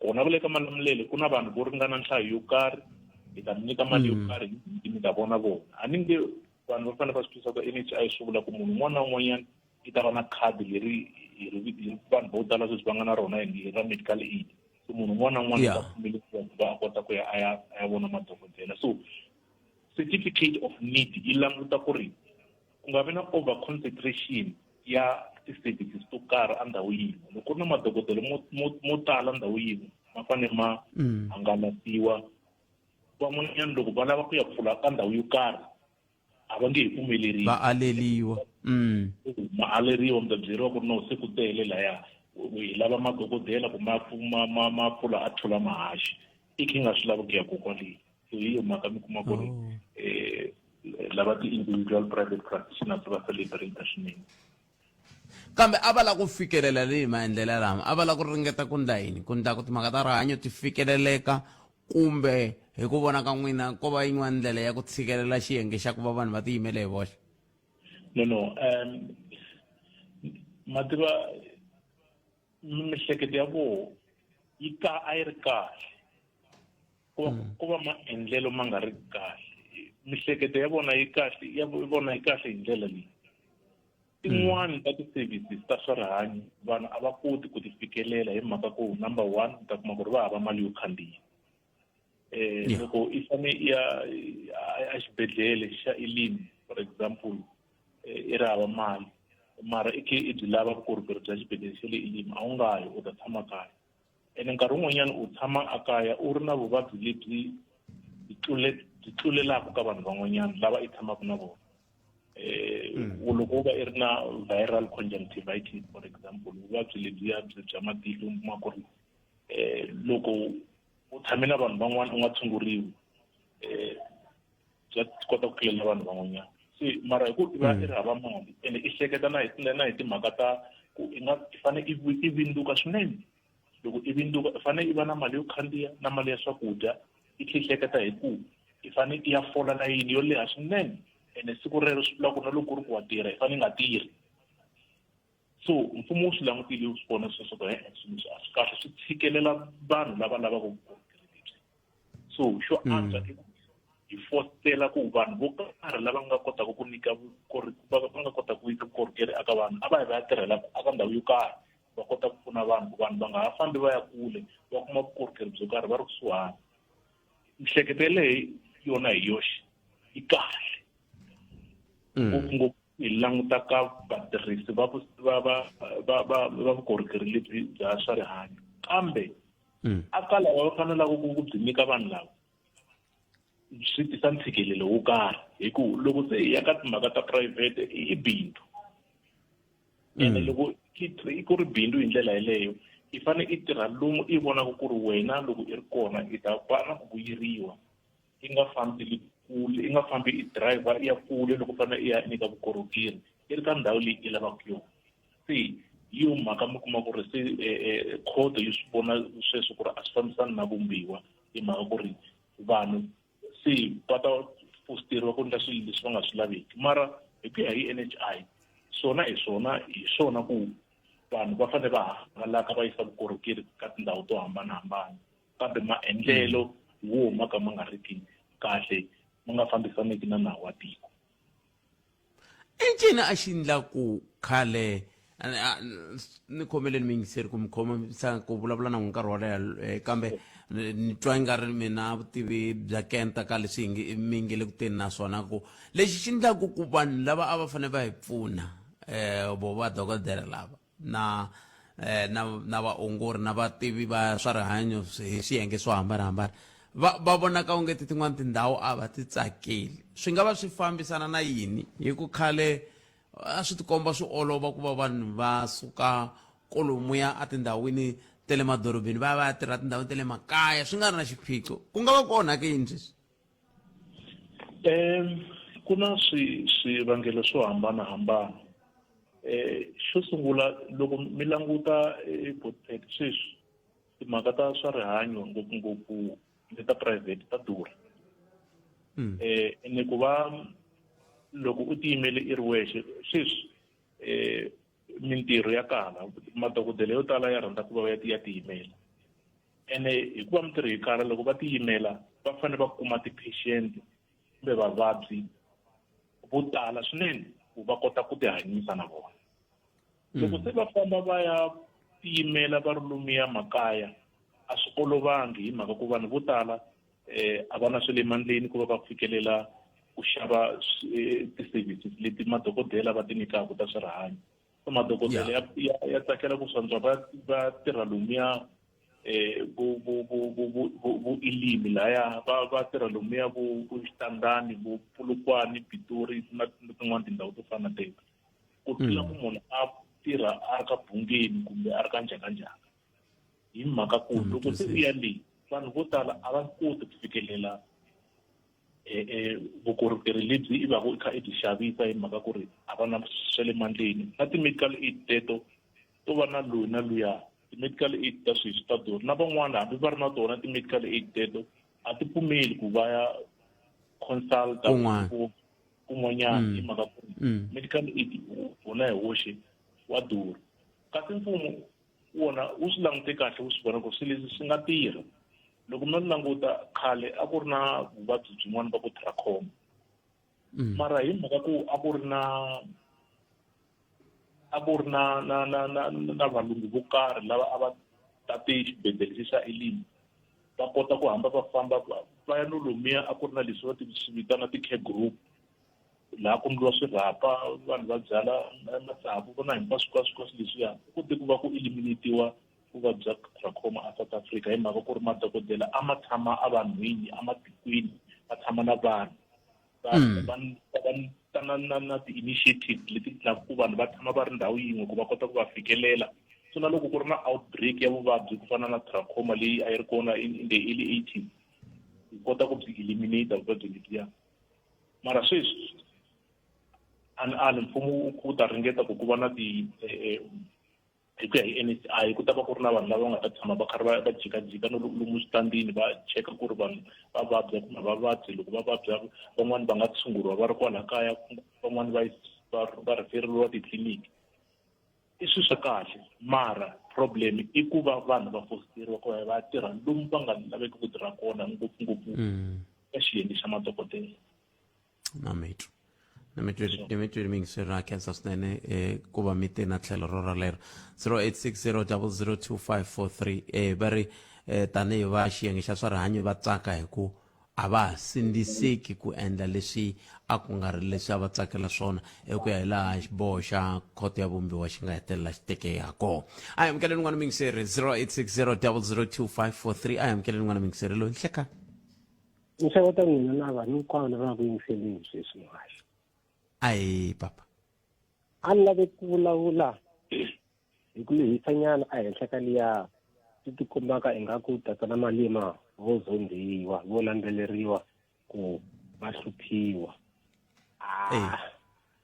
kona vule ka Malamulele ku na vanhu vo ringana nhlayo yo karhi hi ta mi nyika mali yo karhi mi ta vona vona a ni nge vanhu va fanele va swi twisaka NHI swi vula ku munhu un'wana na un'wanyana i ta va na khadi leri vanhu vo tala sweswi va nga na rona hi ra medical aid so munhu un'wana na un'wana va pfumeleriwa ku va a kota ku ya a ya vona madokodela so certificate of need yi languta ku ri ku nga vi na over concentration ya ti-services to karhi a ndhawu yin'we loko ku ri na madokodela mo tala ndhawu yin'we ma fanele ma hangalasiwa van'wanyana loko va lava ku ya pfula ka ndhawu yo karhi a va nge hi pfumeleriwi va aleliwa ma aleriwa mi ta byeriwa ku ri no se ku tele laya hi lava madokodela ku ma pfula a tlula mahaxi i khe nga swi lava ku ya kokwaleyi so hi yo mhaka mi kuma ku ri lava ti-individual private practitioners va celebrate swinene kambe a va la ku fikelela leyi maendlela lama a va la ku ringeta ku ndla yini ku ndla ku timhaka ta rihanyo ti fikeleleka kumbe hi ku vona ka n'wina ko va yin'wana ndlela ya ku tshikelela xiyenge xa ku va vanhu va tiyimela hi voxe? No, mativa mihleketo ya vona a yi ri kahle ku va maendlelo ma nga ri kahle. Mihleketo ya vona yi kahle, ya vona yi kahle hi ndlela leyi. Tin'wani ta ti-services ta swa rihanyo vanhu a va koti ku ti fikelela hi mhaka ku number one ta kuma ku ri va hava mali yo khandziya. Loko i fane ya exibedhlele xa Elimi for example i ri hava mali mara i byi lava vukorhokeri bya xibedhlele xa le Elimi a wu nga yi u ta tshama kaya. Ene nkarhi wun'wanyana u tshama a kaya u ri na vuvabyi lebyi byi tlulelaka ka vanhu van'wanyana lava i tshamaka na vona. Loko u va i ri na viral conjunctivitis for example vuvabyi lebyiya bya matihlo ma ku ri loko u tshame na vanhu van'wana u nga tshunguriwi bya kota ku tlulela vanhu van'wanyana. Se mara hi ku i va i ri hava mali ene i hleketa na hi timhaka ta ku i fanele i vindzuka swinene. Loko i vindzuka i fanele i va na mali yo khandziya na mali ya swakudya i hleketa hi ku i fanele i ya fola layini yo leha swinene ene siku rero swi vula ku na loko ri ku wa tirha i fanele i nga tirhi. So mfumo wu swi langutile wu swi vona sweswo ku swilo a swi kahle swi tshikelela vanhu lava lavaka vukorhokeri lebyi. So xo antswa hi fostela ku vanhu vo karhi lava nga kotaka ku nyika va nga kota ku nyika vukorhokeri aka vanhu a va yi va ya tirhela aka ndhawu yo karhi va kota ku pfuna vanhu va nga ha fambi va ya kule va kuma vukorhokeri byo karhi va ri kusuhani. Mihleketo leyi yona hi yoxe yi kahle ngopfungopfu hi languta ka vatirhisi va vukorhokeri lebyi bya swa rihanyo kambe aka lava va fanelaka ku byi nyika vanhu lava swi tisa ntshikelelo wo karhi hi ku loko se hi ya ka timhaka ta phurayivhete i bindzu ene loko i ku ri bindzu hi ndlela yeleyo i fanele i tirha lomu i vonaka ku ri wena loko i ri kona i ta kwana ku vuyeriwa i nga fambi kule i nga fambi i driver i ya kule loko fanele i ya nyika vukorhokeri i ri ka ndhawu leyi i lavaka yona. Se hi yo mhaka mi kuma ku ri se khoto yi swi vona sweswo ku ri a swi fambisani na vumbiwa hi mhaka ku ri vanhu se va ta posteriwa ku endla swilo leswi va nga swi laveki. Mara hi ku ya hi NHI swona hi swona ku vanhu va fanele va hangalaka va yisa vukorhokeri ka tindhawu to hambanahambana kambe maendlelo wo maka ma nga riki kahle ma nga fambisaniki na nawu wa tiko. I ncini a xi endlaku khale ni khomeleni mi yingiseri ku mi khomisa ku vulavula na nkarhi wo leha kambe ni twa nga ri mina vutivi bya kenta ka leswi mi nge le ku teni na swona ku lexi xi endlaku ku vanhu lava a va fanele va hi pfuna vo va dokodela lava na vaongori na vativi va swa rihanyo hi swiyenge swo hambanahambana va vonaka onge tin'wana tindhawu a va ti tsakeli. Swi nga va swi fambisana na yini hi ku khale a swi tikomba swi olova ku va vanhu va suka kolomuya a tindhawini ta le madorobeni va ya tirha tindhawini ta le makaya swi nga ri na xiphiqo ku nga va kona ke yini sweswi? Ku na swivangelo swo hambanahambana. Xo sungula loko mi languta sweswi timhaka ta swa rihanyo ngopfungopfu ta private ta durha. Ene ku va loko u tiyimele i ri wexe sweswi mintirho ya kala madokodela yo tala ya rhandza ku va ya tiyimela ene hikuva mintirho yi kala loko va tiyimela va fanele va kuma ti-patient kumbe vavabyi vo tala swinene ku va kota ku tihanyisa na vona. Loko se va famba va ya tiyimela va ri lomuya makaya a swi olovangi hi mhaka ku vanhu vo tala a va na swe le mandleni ku va va fikelela ku xava ti-services leti madokodela va ti nyikaka ta swa rihanyo. So madokodela ya tsakela ku swantswa va tirha lomuya vo Elimi laya va tirha lomuya vo Xitandani vo Polokwane Pitori na tin'wana tindhawu to fana na teto ku tlula ku munhu a tirha a ri ka Bungeni kumbe a ri ka njhakanjhaka hi mhaka ku loko se u ya leyi vanhu vo tala a va koti ku fikelela vukorhokeri lebyi i va ku i kha i byi xavisa hi mhaka ku ri a va na swa le mandleni na ti-medical aid teto to va na loyi na luya ti-medical aid ta sweswi ta durha na van'wana hambi va ri na tona ti-medical aid teto a ti pfumeli ku va ya consulta kun'wanyana hi mhaka ku medical aid wona hi woxe wa durha kasi mfumo wona wu swi langute kahle wu swi vona ku swi leswi swi nga tirha loko mi languta khale a ku ri na vuvabyi byin'wana va ku trachoma mara hi mhaka ku a ku ri na valungu vo karhi lava a va tate xibedhlele xa Elim va kota ku hamba va famba va ya no lomuya a ku ri na leswi va swi vitana ti-care group laha ku ndliwa swirhapa vanhu va byala matsavu vona hinkwaswo leswiya ku te ku va ku eliminatiwa vuvabyi bya trachoma a South Africa hi mhaka ku ri madokodela a ma tshama a vanhwini a matikweni va tshama na vanhu na ti-initiative leti endlaka ku vanhu va tshama va ri ndhawu yin'we ku va kota ku va fikelela so na loko ku ri na outbreak ya vuvabyi ku fana na trachoma leyi a yi ri kona in the early 80s hi kota ku byi eliminate vuvabyi lebyiya mara sweswi mfumo ku ta ringeta ku va na hi ku ya hi NHI ku ta va ku ri na vanhu lava nga ta tshama va karhi va jikajika no lomu switandini va cheka ku ri vanhu va vabya kumbe va vabyi loko va vabya van'wani va nga tshunguriwa va ri kwala kaya van'wani va refereriwa titliliniki i swilo swa kahle mara problem i ku va vanhu va fositeriwa ku va tirha lomu va nga laveki ku tirha kona ngopfungopfu ka xiyenge xa madokodela Nimetwe mingisera khensa swinene ku va mi te na tlhelo ro ralero 0860002543 va ri tanihi va xiyenge xa swa rihanyo va tsaka hi ku a va sindziseki ku endla leswi a ku nga ri leswi a va tsakela swona ku ya hi laha xiboho xa khoto ya vumbiwa xi nga hetelela xi teke ha kona a hi amukeleni n'wana mingiseri 0860002543 a hi amukeleni n'wana mingiseri loyi nhleka nxavo ta n'wina na vanhu hinkwavo lava nga ku yingiseleni sweswi mwaxi ai papa a ni lave ku vulavula hi ku lehisanyana a henhla ka liya ti tikombaka ingaku tatana malima vo zondiwa vo landzeleriwa ku va hluphiwa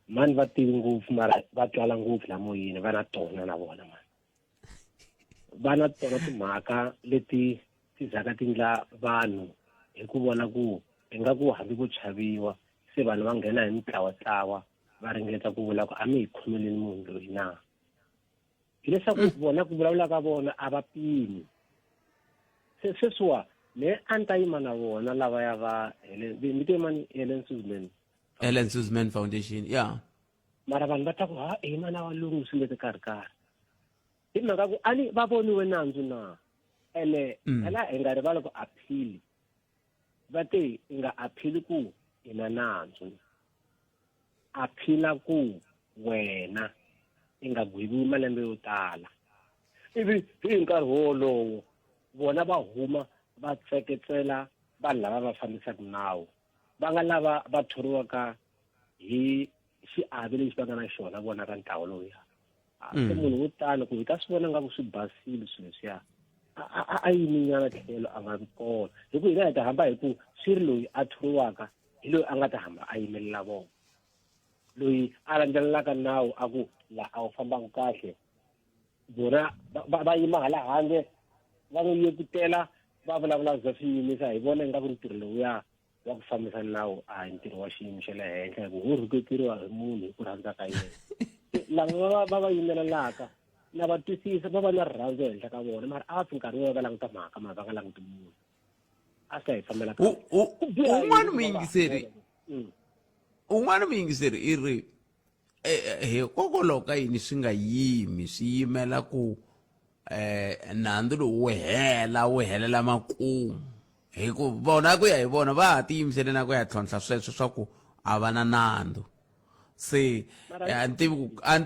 mani va tivi ngopfu mara va twala ngopfu la moyeni va na tona na vona mani va na tona timhaka leti ti zaka ti ndla vanhu hi ku vona ku ingaku hambi ku chaviwa se vanhu va nghena hi mitlawatlawa va ringeta ku vula ku a mi hi khomeleni munhu loyi na hileswaku vona ku vulavula ka vona a va pimi se sweswiwa le a ni ta yima na vona lavaya va mito mani Helen Suzman Foundation mara vanhu va ta ku mana valungu swi ngete karhi hi mhaka ku ani va voniwe nandzu na ene hala hi nga rivali ku aphili va te hi nga aphili ku ina nandzu aphila ku wena i nga gwiviwi malembe yo tala ivi hi nkarhi wolowo vona va huma va tseketsela vanhu lava va fambisaka nawu va nga lava va thoriwaka hi xiave lexi va nga na xona vona ka ntlawa lowuya se munhu wo tani ku hi ta swi vona nga ku swi basile swilo leswiya a yiminyana tlhelo a nga vi kona hi ku hina hi ta hamba hi ku swi ri loyi a thoriwaka hi loyi a nga ta hamba a yimelela vona loyi a landzelelaka nawu a ku laha a wu fambaka kahle vona va yima hala handle va n'wi yekutela va vulavula za swiyimisa hi vona ingaku ntirho lowuya wa ku fambisa nawu a hi ntirho wa xiyimo xa le henhla hi ku wu rhukekeriwa hi munhu hi ku rhandza ka yena lava va yimelelaka na va twisisa va va na rirhandzu ehenhla ka vona mara a va fi nkarhi wo va languta mhaka mara va nga languti munhu a swi ta hi fambela un'wana muyingiseri i ri hikokwalaho ka yini swi nga yimi swi yimela ku nandzu lowu wu helela makumu hi ku vona ku ya hi vona va ha tiyimisele na ku ya tlhontlha sweswo swa ku a va na nandzu se a ni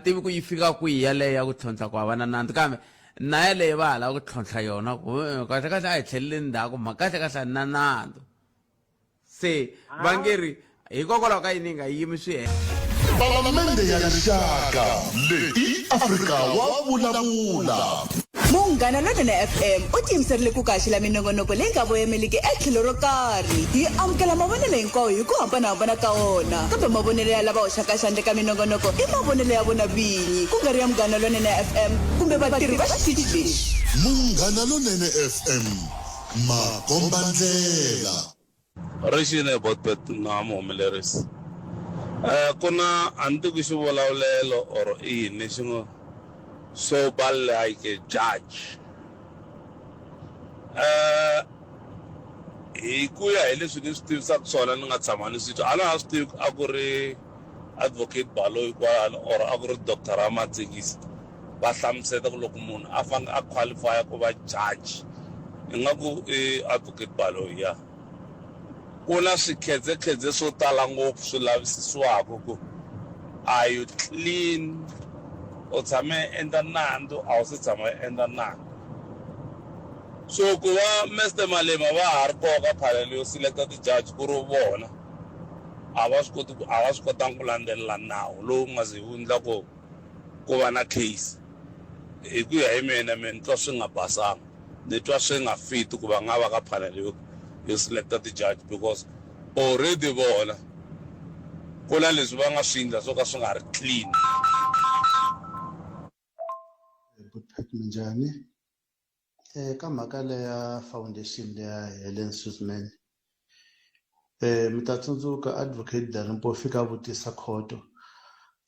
tivi ku yi fika kwihi yaleyo ya ku tlhontlha ku a va na nandzu kambe na yaleyo va ha lava ku tlhontlha yona kahle kahle a hi tlheleleni ndzhaku ma kahle kahle a ni na nandzu se va nge ri hikokwalaho ka yini nga yimi swi Palamende ya rixaka leyi Afrika wa vulavula munghana lonene FM u tiyimiserile ku kaxila minongonoko leyi nga voyameliki etlhelo ro karhi hi amukela mavonelo hinkwawo hi ku hambanahambana ka wona kambe mavonelo ya lava hoxaka xandle ka minongonoko i mavonelo ya vona vinyi ku nga ri ya munghana lonene FM kumbe vatirhi va xitichi lexi. munghana lonene FM makomba ndlela rixini botbet na muhumelerisi ku na a ni tivi xivulavulelo or i yini xi ngo so bad like a judge hi ku ya hi leswi ni swi tivisaka swona ni nga tshama ni swi twa a na swi tivi a ku ri advocate Baloyi kwalano or a ku ri Dr. Ramatsekisi va hlamuseta ku loko munhu a fanele a qualify ku va judge ingaku i advocate Baloyi ya ku na swikhedzekhedze swo tala ngopfu swi lavisisiwaka ku are you clean o tshame endla nandzu a wu se tshama endla nandzu so ku va Mr. Malema va ha ri koka panel yo selecta ti-judge ku ri vona a va swi kotangi ku landzelela nawu lowu nga ze wu endla ku va na case hi ku ya hi mina ni twa swi nga basanga ni twa swi nga fit ku va nga va ka panel yo selecta ti-judge because already vona ku na leswi va nga swi endla swo ka swi nga ri clean. Minjani ka mhaka leya foundation leya Helen Suzman mi ta tsundzuka advocate Dalimpo fika vutisa khoto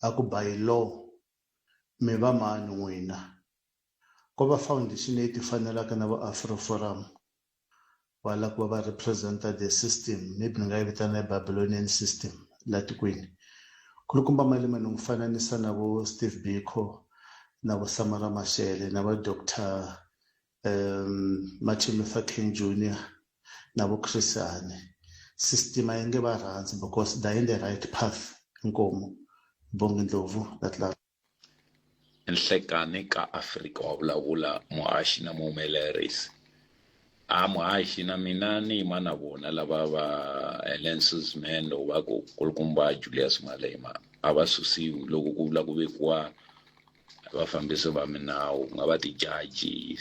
a ku by law mi va mani n'wina ko va foundation leyi ti fanelaka na va AfroForum va la ku va representa the system maybe ni nga yi vitana Babylonian system la tikweni kulukumba Malema ni n'wi fananisa na vo Steve Biko na vo Samara Mashele na vo Dr. Martin Luther King Jr. na vo Chris Hani system ayinge va rhandzi because they're in the right path inkomo bonge ndlovu that la enhlekani ka Afrika wa vulavula muhaxi na muhumelerisi muhaxi na mina ni yima na vona lava va Helen Suzman loko va ku kulukumba Julius Malema a va susiwi loko ku vula ku vekiwa vafambisi va minawu nga va ti-judges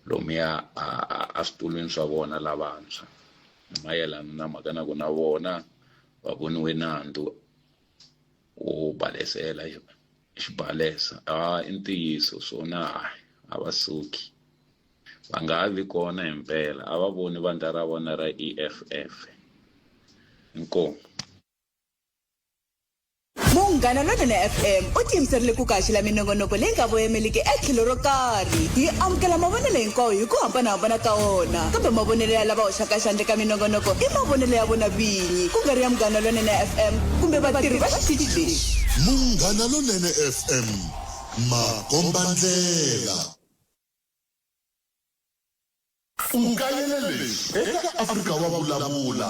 lomuya a switulwini swa vona lavantshwa mayelana na mhaka na ku na vona va voniwe nandzu wo balesela xibalesa i ntiyiso swona a va suki va nga ha vi kona hi mpela a va voni vandla ra vona ra EFF inkomo. munghana lonene FM u tiyimiserile ku kaxila minongonoko leyi nga voyameliki etlhelo ro karhi hi amukela mavonelo hinkwawo hi ku hambanahambana ka wona kambe mavonelo ya lava hoxaka xandle ka minongonoko i mavonelo ya vona vinyi ku nga ri ya munghana lonene FM kumbe vatirhi va xitichi lexi. munghana lonene FM makomba ndlela ukayelele eka Afrika wa vulavula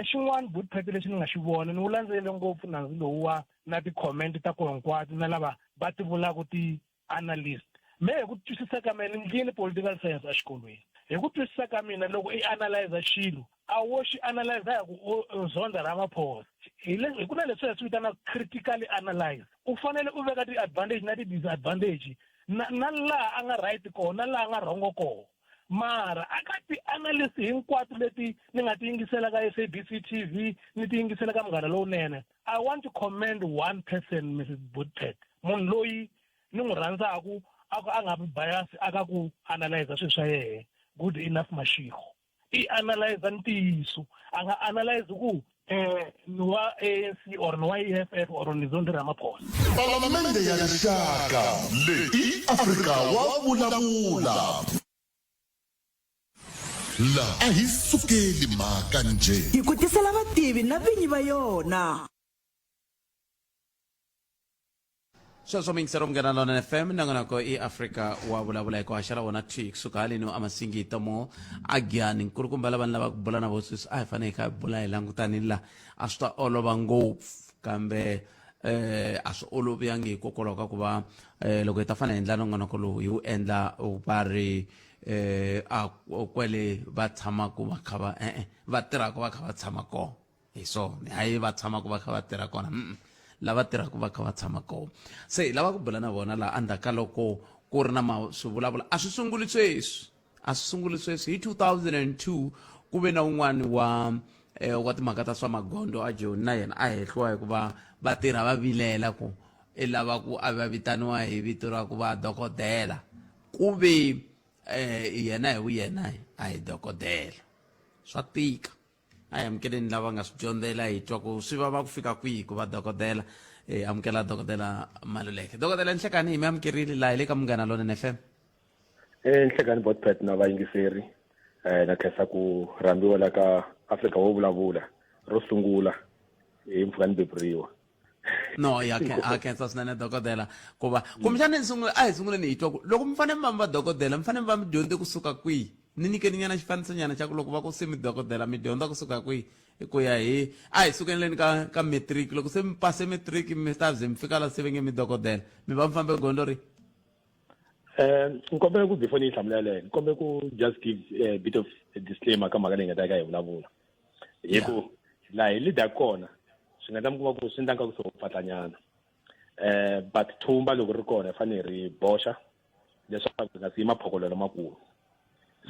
xin'wana bootpad lexi ni nga xi vona ni wu landzelele ngopfu nandzu lowuwa na ti-comment ta ku hinkwato na lava va ti vulaka ti-analyst me hi ku twisisa ka mina ni ndlile political science exikolweni hi ku twisisa ka mina loko i analyze xilo a wo xi analyze hi ku zonda Ramaphosa hi ku na leswi hi swi vitana critically analyze u fanele u veka ti-advantage na ti-disadvantage na laha a nga right kona na laha a nga wrong kona mara aka ti-analyst hinkwato leti ni nga ti yingisela ka SABC TV ni ti yingisela ka Munghana Lowunene I want to commend one person Mrs. Bootpad munhu loyi ni n'wi rhandzaku a nga bias aka ku analyze swilo swa yena good enough Mashego I analyze ntiyiso a nga analyze ku ni wa ANC or ni wa EFF or ni Zondi Ramaphosa Palamende ya rixaka leyi Afrika wa vulavula la a hi sukeli mhaka nje hi ku tisela vativi na vinyi va yona. sweswo mingisero munghana lonene FM nangonako i Afrika wa vulavula hi ku haxa ra wona thi kusuka haleni amasingita mo a Giyani nkulukumba lava ni lava ku bula na vo sweswi a hi fanele hi kha hi bula hi langutanile la a swi ta olova ngopfu kambe a swi oloviyangi hikokwalaho ka ku va loko hi ta fanele hi endla nongonoko lowu hi wu endla va ri a kwele va tshamaku va kha va tirhaka va kha va tshama kona hi swona hayi va tshamaku va kha va tirha kona lava tirhaka va kha va tshama kona. Se lava ku bula na vona laha endzhaku ka loko ku ri na swivulavula a swi sunguli sweswi hi 2002 ku ve na un'wana wa timhaka ta swa magondo a Joni na yena a hehliwa hikuva vatirha va vilela ku i lava ku a va vitaniwa hi vito ra ku va dokodela ku ve yena a hi dokodela swa tika a hi amukeleni lava nga swi dyondzela hi twa ku swi vava ku fika kwihi ku va dokodela amukela dokodela Maluleke. Dokodela Nhlekani hi mi amukerile laha le ka Munghana Lonene FM. Nhlekani Botpet na vayingiseri na khensa ku rambiwa la ka Afrika wo vulavula ro sungula hi Mpfukani Beburiwa. No ya khensa swinene dokodela ku va kumbexana a hi sunguleni hi twa ku loko mi fanele mi va dokodela mi fanele mi va mi dyondze kusuka kwihi ni nyikeni nyana xifaniso nyana xa ku loko va ku se mi dokodela mi dyondza kusuka kwihi ku ya hi a hi sukeleni ka matric loko se mi pase matric mi ta ze mi fika la se ve nge mi dokodela mi va mi fambe gondo ri nkombela ku before ni hlamula le nkombela ku just give a bit of a disclaimer ka mhaka leyi nga ta ka hi vulavula hi ku la hi leader kona swi nga ta mi kuma ku swi ndlanka ku swo pfatlanyana but thumba loko ri kona hi fanele ri boxa leswaku hi nga siyi maphokolo lamakulu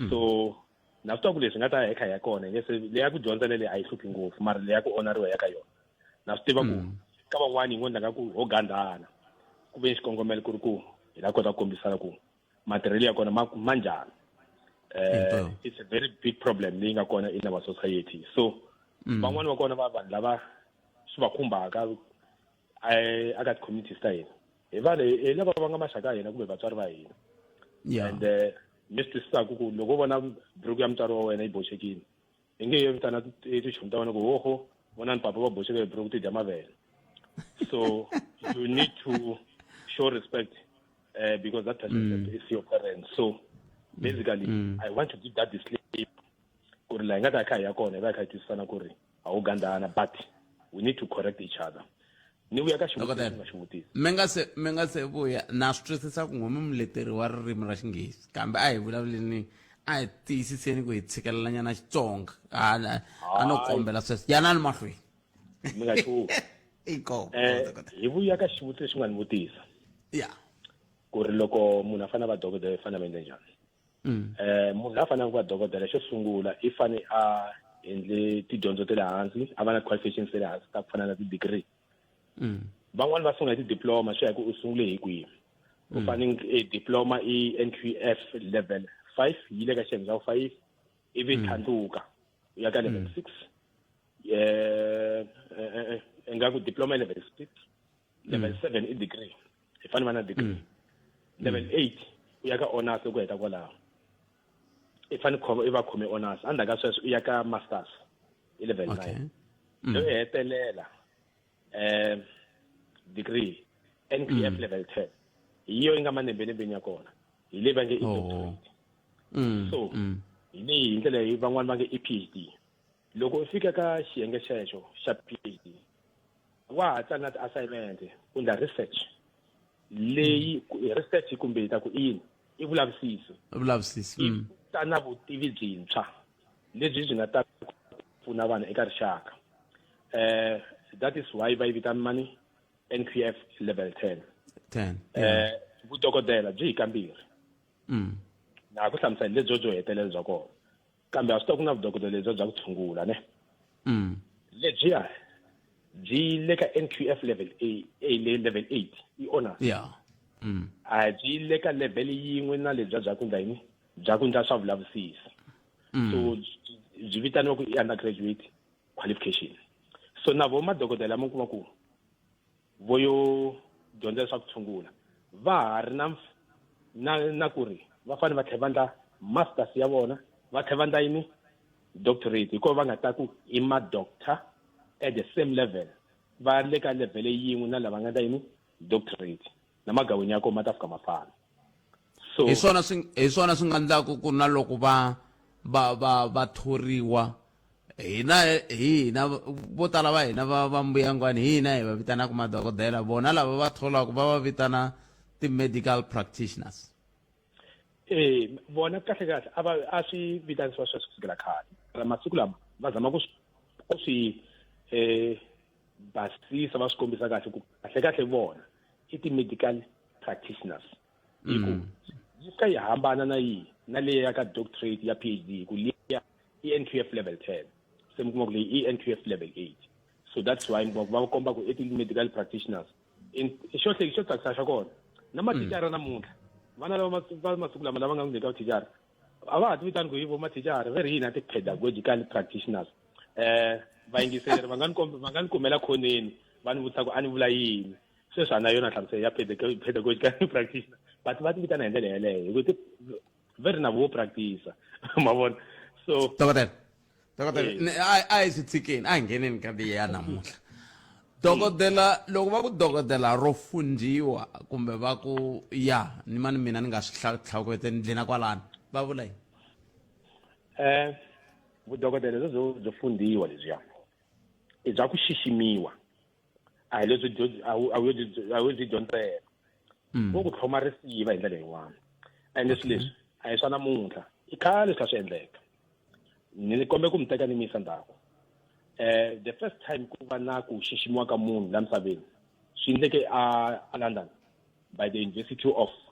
so na swi twa ku leswi nga ta hi kha ya kona nge se leya ku dyondza lele a yi hluphi ngopfu mara leya ku onariwa ya ka yona na swi tiva ku ka van'wani yin'wana ndanga ku ho gandhana ku ve xikongomelo ku ri ku hi la kota ku kombisana ku matirhelo ya kona ma njhani it's a very big problem leyi nga kona in our society so van'wani va kona va vanhu lava swi va khumbaka aka ti-communities ta hina hi vanhu hi lava va nga maxaka ya hina kumbe vatswari va hina and mi swi twisisaka ku loko vona buruku ya mutswari wa wena yi boxekile hi nge vitana tichomi ta wena ku hoho vonani papa va boxeke hi buruku ti dya mavele so you need to show respect because that person is your parent so basically I want to give that disclaimer ku ri la hi nga ta kha hi ya kona hi va hi kha hi twisisana ku ri a wu gandhana but we need to correct each other ni vuya ka xivutiso mi nga se vuya na swi twisisa ku n'wina muleteri wa ririmi ra Xinghezi kambe a hi vulavuleni a hi tiyisiseni ku hi tshikelela nyana Xitsonga a no kombela sweswo yanani mahlweni mi nga chuhi hi vuya ka xivutiso xi nga ni vutisa ku ri loko munhu a fanele va dokodela i fanele va endle njhani munhu la fanele ku va dokodela xo sungula i fane a endle tidyondzo ta le hansi a va na qualifications ta le hansi ta ku fana na ti-degree van'wani va sungula ti-diploma swi ya ku u sungule hi kwihi u fanele diploma i NQF level 5 yi le ka xiyenge xa 5 ivi thlandluka u ya ka level 6 engaku diploma level 6 level 7 i degree i fanele va na degree level 8 u ya ka honors ku heta kwalaho i fanele i va khome honors andaka sweswo u ya ka masters i level 9 lo hetelela degree NQF level 10 hiyo inga manembenembeni ya kona hi le va nge i doctorate so hi leyi ndlela hi van'wani va nge i PhD loko u fika ka xiyenge xexo xa PhD wa ha tsala ti-assignment unda research leyi research kumbe ta ku ini i vulavisisi ta na vutivi byintshwa lebyi byi nga ta pfuna vanhu eka rixaka that is why va yi vitana mani NQF level 10 vudokodela byi hi kambirhi na ku hlamusela lebyo byo hetelela bya kona kambe a swi ta ku na vudokodela lebyo bya ku tshungula ne lebyiya byi le ka NQF level level 8 i honors a byi le ka level yin'we na lebyiya bya ku ndla bya ku ndla swa vulavisisi so byi vitaniwa ku i undergraduate qualification so na vo madokodela mo kuma ku vo yo dyondza swa ku tshungula va ha ri na ku ri va fanele va tlhela va ndla masters ya vona va tlhela va ndla yini doctorate hikuva va nga ta ku i ma-doctor at the same level va le ka level yin'we na lava nga ndla yini doctorate na magaweni ya kona ma ta fika mafana so hi swona swi nga endlaku ku na loko va thoriwa hina vo tala va hina va mbuyangwani hina hi va vitanaka madokodela vona lava va tholaka va va vitana ti-medical practitioners vona kahle a swi vitanisiwa sweswo kusukela khale masiku lama va zama ku swi basisa va swi kombisa kahle ku kahle vona i ti-medical practitioners hi ku yi fika yi hambana na yihi na leyi ya ka doctorate ya PhD ku liya i NQF level 10 se mi kuma ku leyi i NQF level 8 so that's why va komba ku i ti-medical practitioners xo tsakisa xa kona na mathicara namuntlha vana lava va masiku lama lava nga n'wi nyika thicara a va ha ti vitani ku hi vo mathicara ve ri hina ti-pedagogical practitioners vayingiseri va nga ni kumela khoneni va ni vutisa ku a ni vula yini sweswi a na yona nhlamuselo ya pedagogical practitioner but va ti vitana hi ndlela yeleyo hi ku ve ri na vo practice ma vona so dokodela a hi swi tshikeni a hi ngheneni ka liya namuntlha dokodela loko va ku dokodela ro fundiwa kumbe va ku ya ni mani mina ni nga swi tlhakuveteni ndlina kwalani va vula yini vudokodela byo fundiwa lebyiya i bya ku xiximiwa a hi lebyi a wu byi dyondzela vo ku tlhoma risiva hi ndlela yin'wana ende swi leswi a hi swa namuntlha i khale swi kha swi endleka ni kombe ku mi teka ni misa ndzhaku the first time ku va na ku xiximiwa ka munhu la misaveni swi endleke a London by the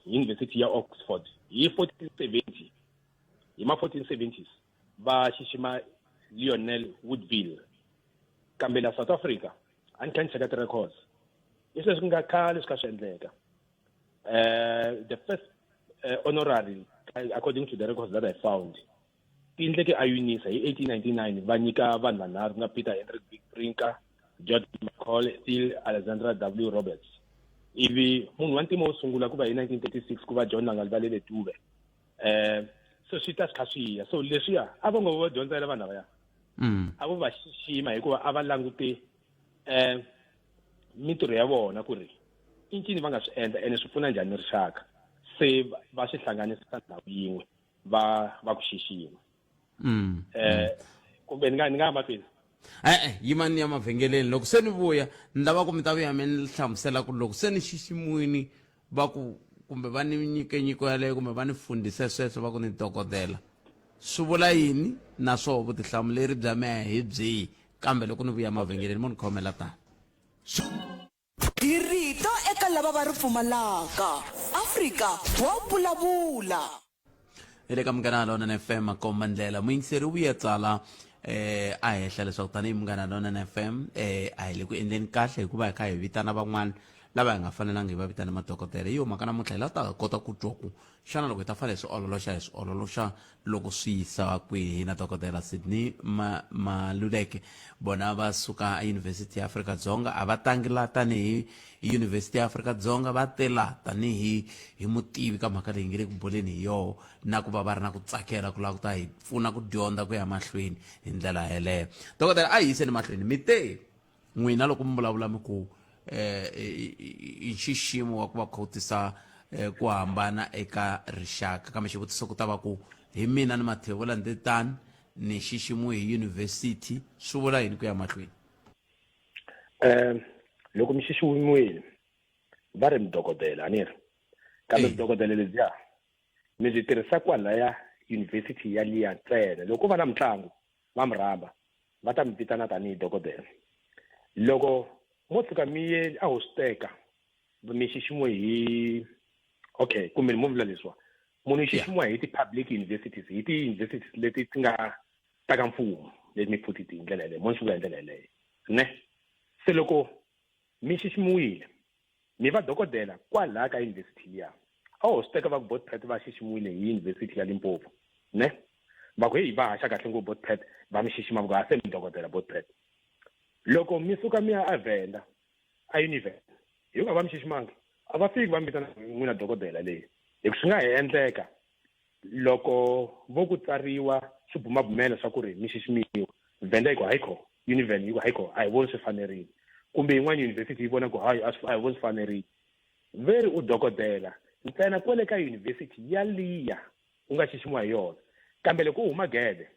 University ya Oxford hi 1470 hi ma 1470s va xixima Lionel Woodville kambe la South Africa a ni kha ni cheka ti-records i sweswi nga khale swi kha swi endleka the first honorary according to the records that I found ti endleke a UNISA hi 1899 va nyika vanhu vanharhu nga Peter Hendrick Brinker, George McCall Steele, Alexandra W Roberts ivi munhu wa ntima wo sungula ku va hi 1936 ku va John Langalvalele Dube so swi ta swi kha swi ya so leswiya a va ngo va dyondzela vanhu lavaya a vo va xixima hikuva a va langute mitirho ya vona ku ri i ncini va nga swi endla ene swi pfuna njhani rixaka se va swi hlanganisa ndhawu yin'we va ku xixima kumbe ni nga maphili yimani ya mavhengeleni loko se ni vuya ni lava ku mi ta vuya mi ni hlamusela ku loko se ni xiximiwini va ku kumbe va ni nyike nyiko yaleyo kumbe va ni fundise sweswo va ku ni dokodela swi vula yini naswo vutihlamuleri bya mehe hi byihi kambe loko ni vuya mavhengeleni mo ni khomela tani hi rito eka lava va ri pfumalaka Afrika wa vulavula eka Munghana Lonene FM makomba ndlela muyingiseri u vuye tsala a hehla leswaku tanihi Munghana Lonene FM a hi le ku endleni kahle hikuva hi kha hi vitana van'wana lava hi nga fanelanga hi va vitana madokodela hi yo mhaka namuntlha hi la ta kota ku twa ku xana loko hi ta fana hi swi ololoxa loko swi yisa kwihi na dokodela Sydney Maluleke bona va suka University ya Afrika-Dzonga a va tangela tanihi University ya Afrika-Dzonga va tela tanihi mutivi ka mhaka leyi nge le ku boleni hi yoho na ku va va ri na ku tsakela ku lava ku ta hi pfuna ku dyondza ku ya mahlweni hi ndlela yeleyo dokodela a hi yiseni mahlweni mi te n'wina loko mi vulavula mi ku nxiximo wa ku va khotisa ku hambana eka rixaka kambe xivutiso ku ta va ku hi mina ni Mathevula Ndetani ni xiximiwe hi university swi vula yini ku ya mahlweni loko mi xiximiwile va ri midokodela ni ri kambe midokodela lebyiya mi byi tirhisa kwalaya university ya liya ntsena loko va na mitlangu va mi rhamba va ta mi vitana tanihi dokodela loko mo tshuka mi ye a hosteka mi xiximiwe hi okay kumbe mo vula leswa munhu xiximiwa hi ti-public universities hi ti-universities leti ti nga ta ka mfumo leti mi pfuti hi ndlela yeleyo mo ni swi vula hi ndlela yeleyo ne se loko mi xiximiwile mi va dokodela kwalaya ka university liya a hosteka va ku Botpret va xiximiwile hi university ya Limpopo ne va ku hi va haxa kahle ngopfu Botpret va mi xixima va se mi dokodela Botpret loko mi suka mi ya a Venda a university hi ku va mi xiximanga a va fiki va mi vitana n'wina dokodela leyi hi swi nga endleka loko vo ku tsariwa swibumabumelo swa ku ri mi xiximiwa Venda yi ku hayikho Univen yi ku hayikho a hi voni swi fanerile kumbe yin'wana university yi vona ku hayi a hi voni swi fanerile veri u dokodela ntsena kwele ka university yaliya u nga xiximiwa hi yona kambe loko u huma gede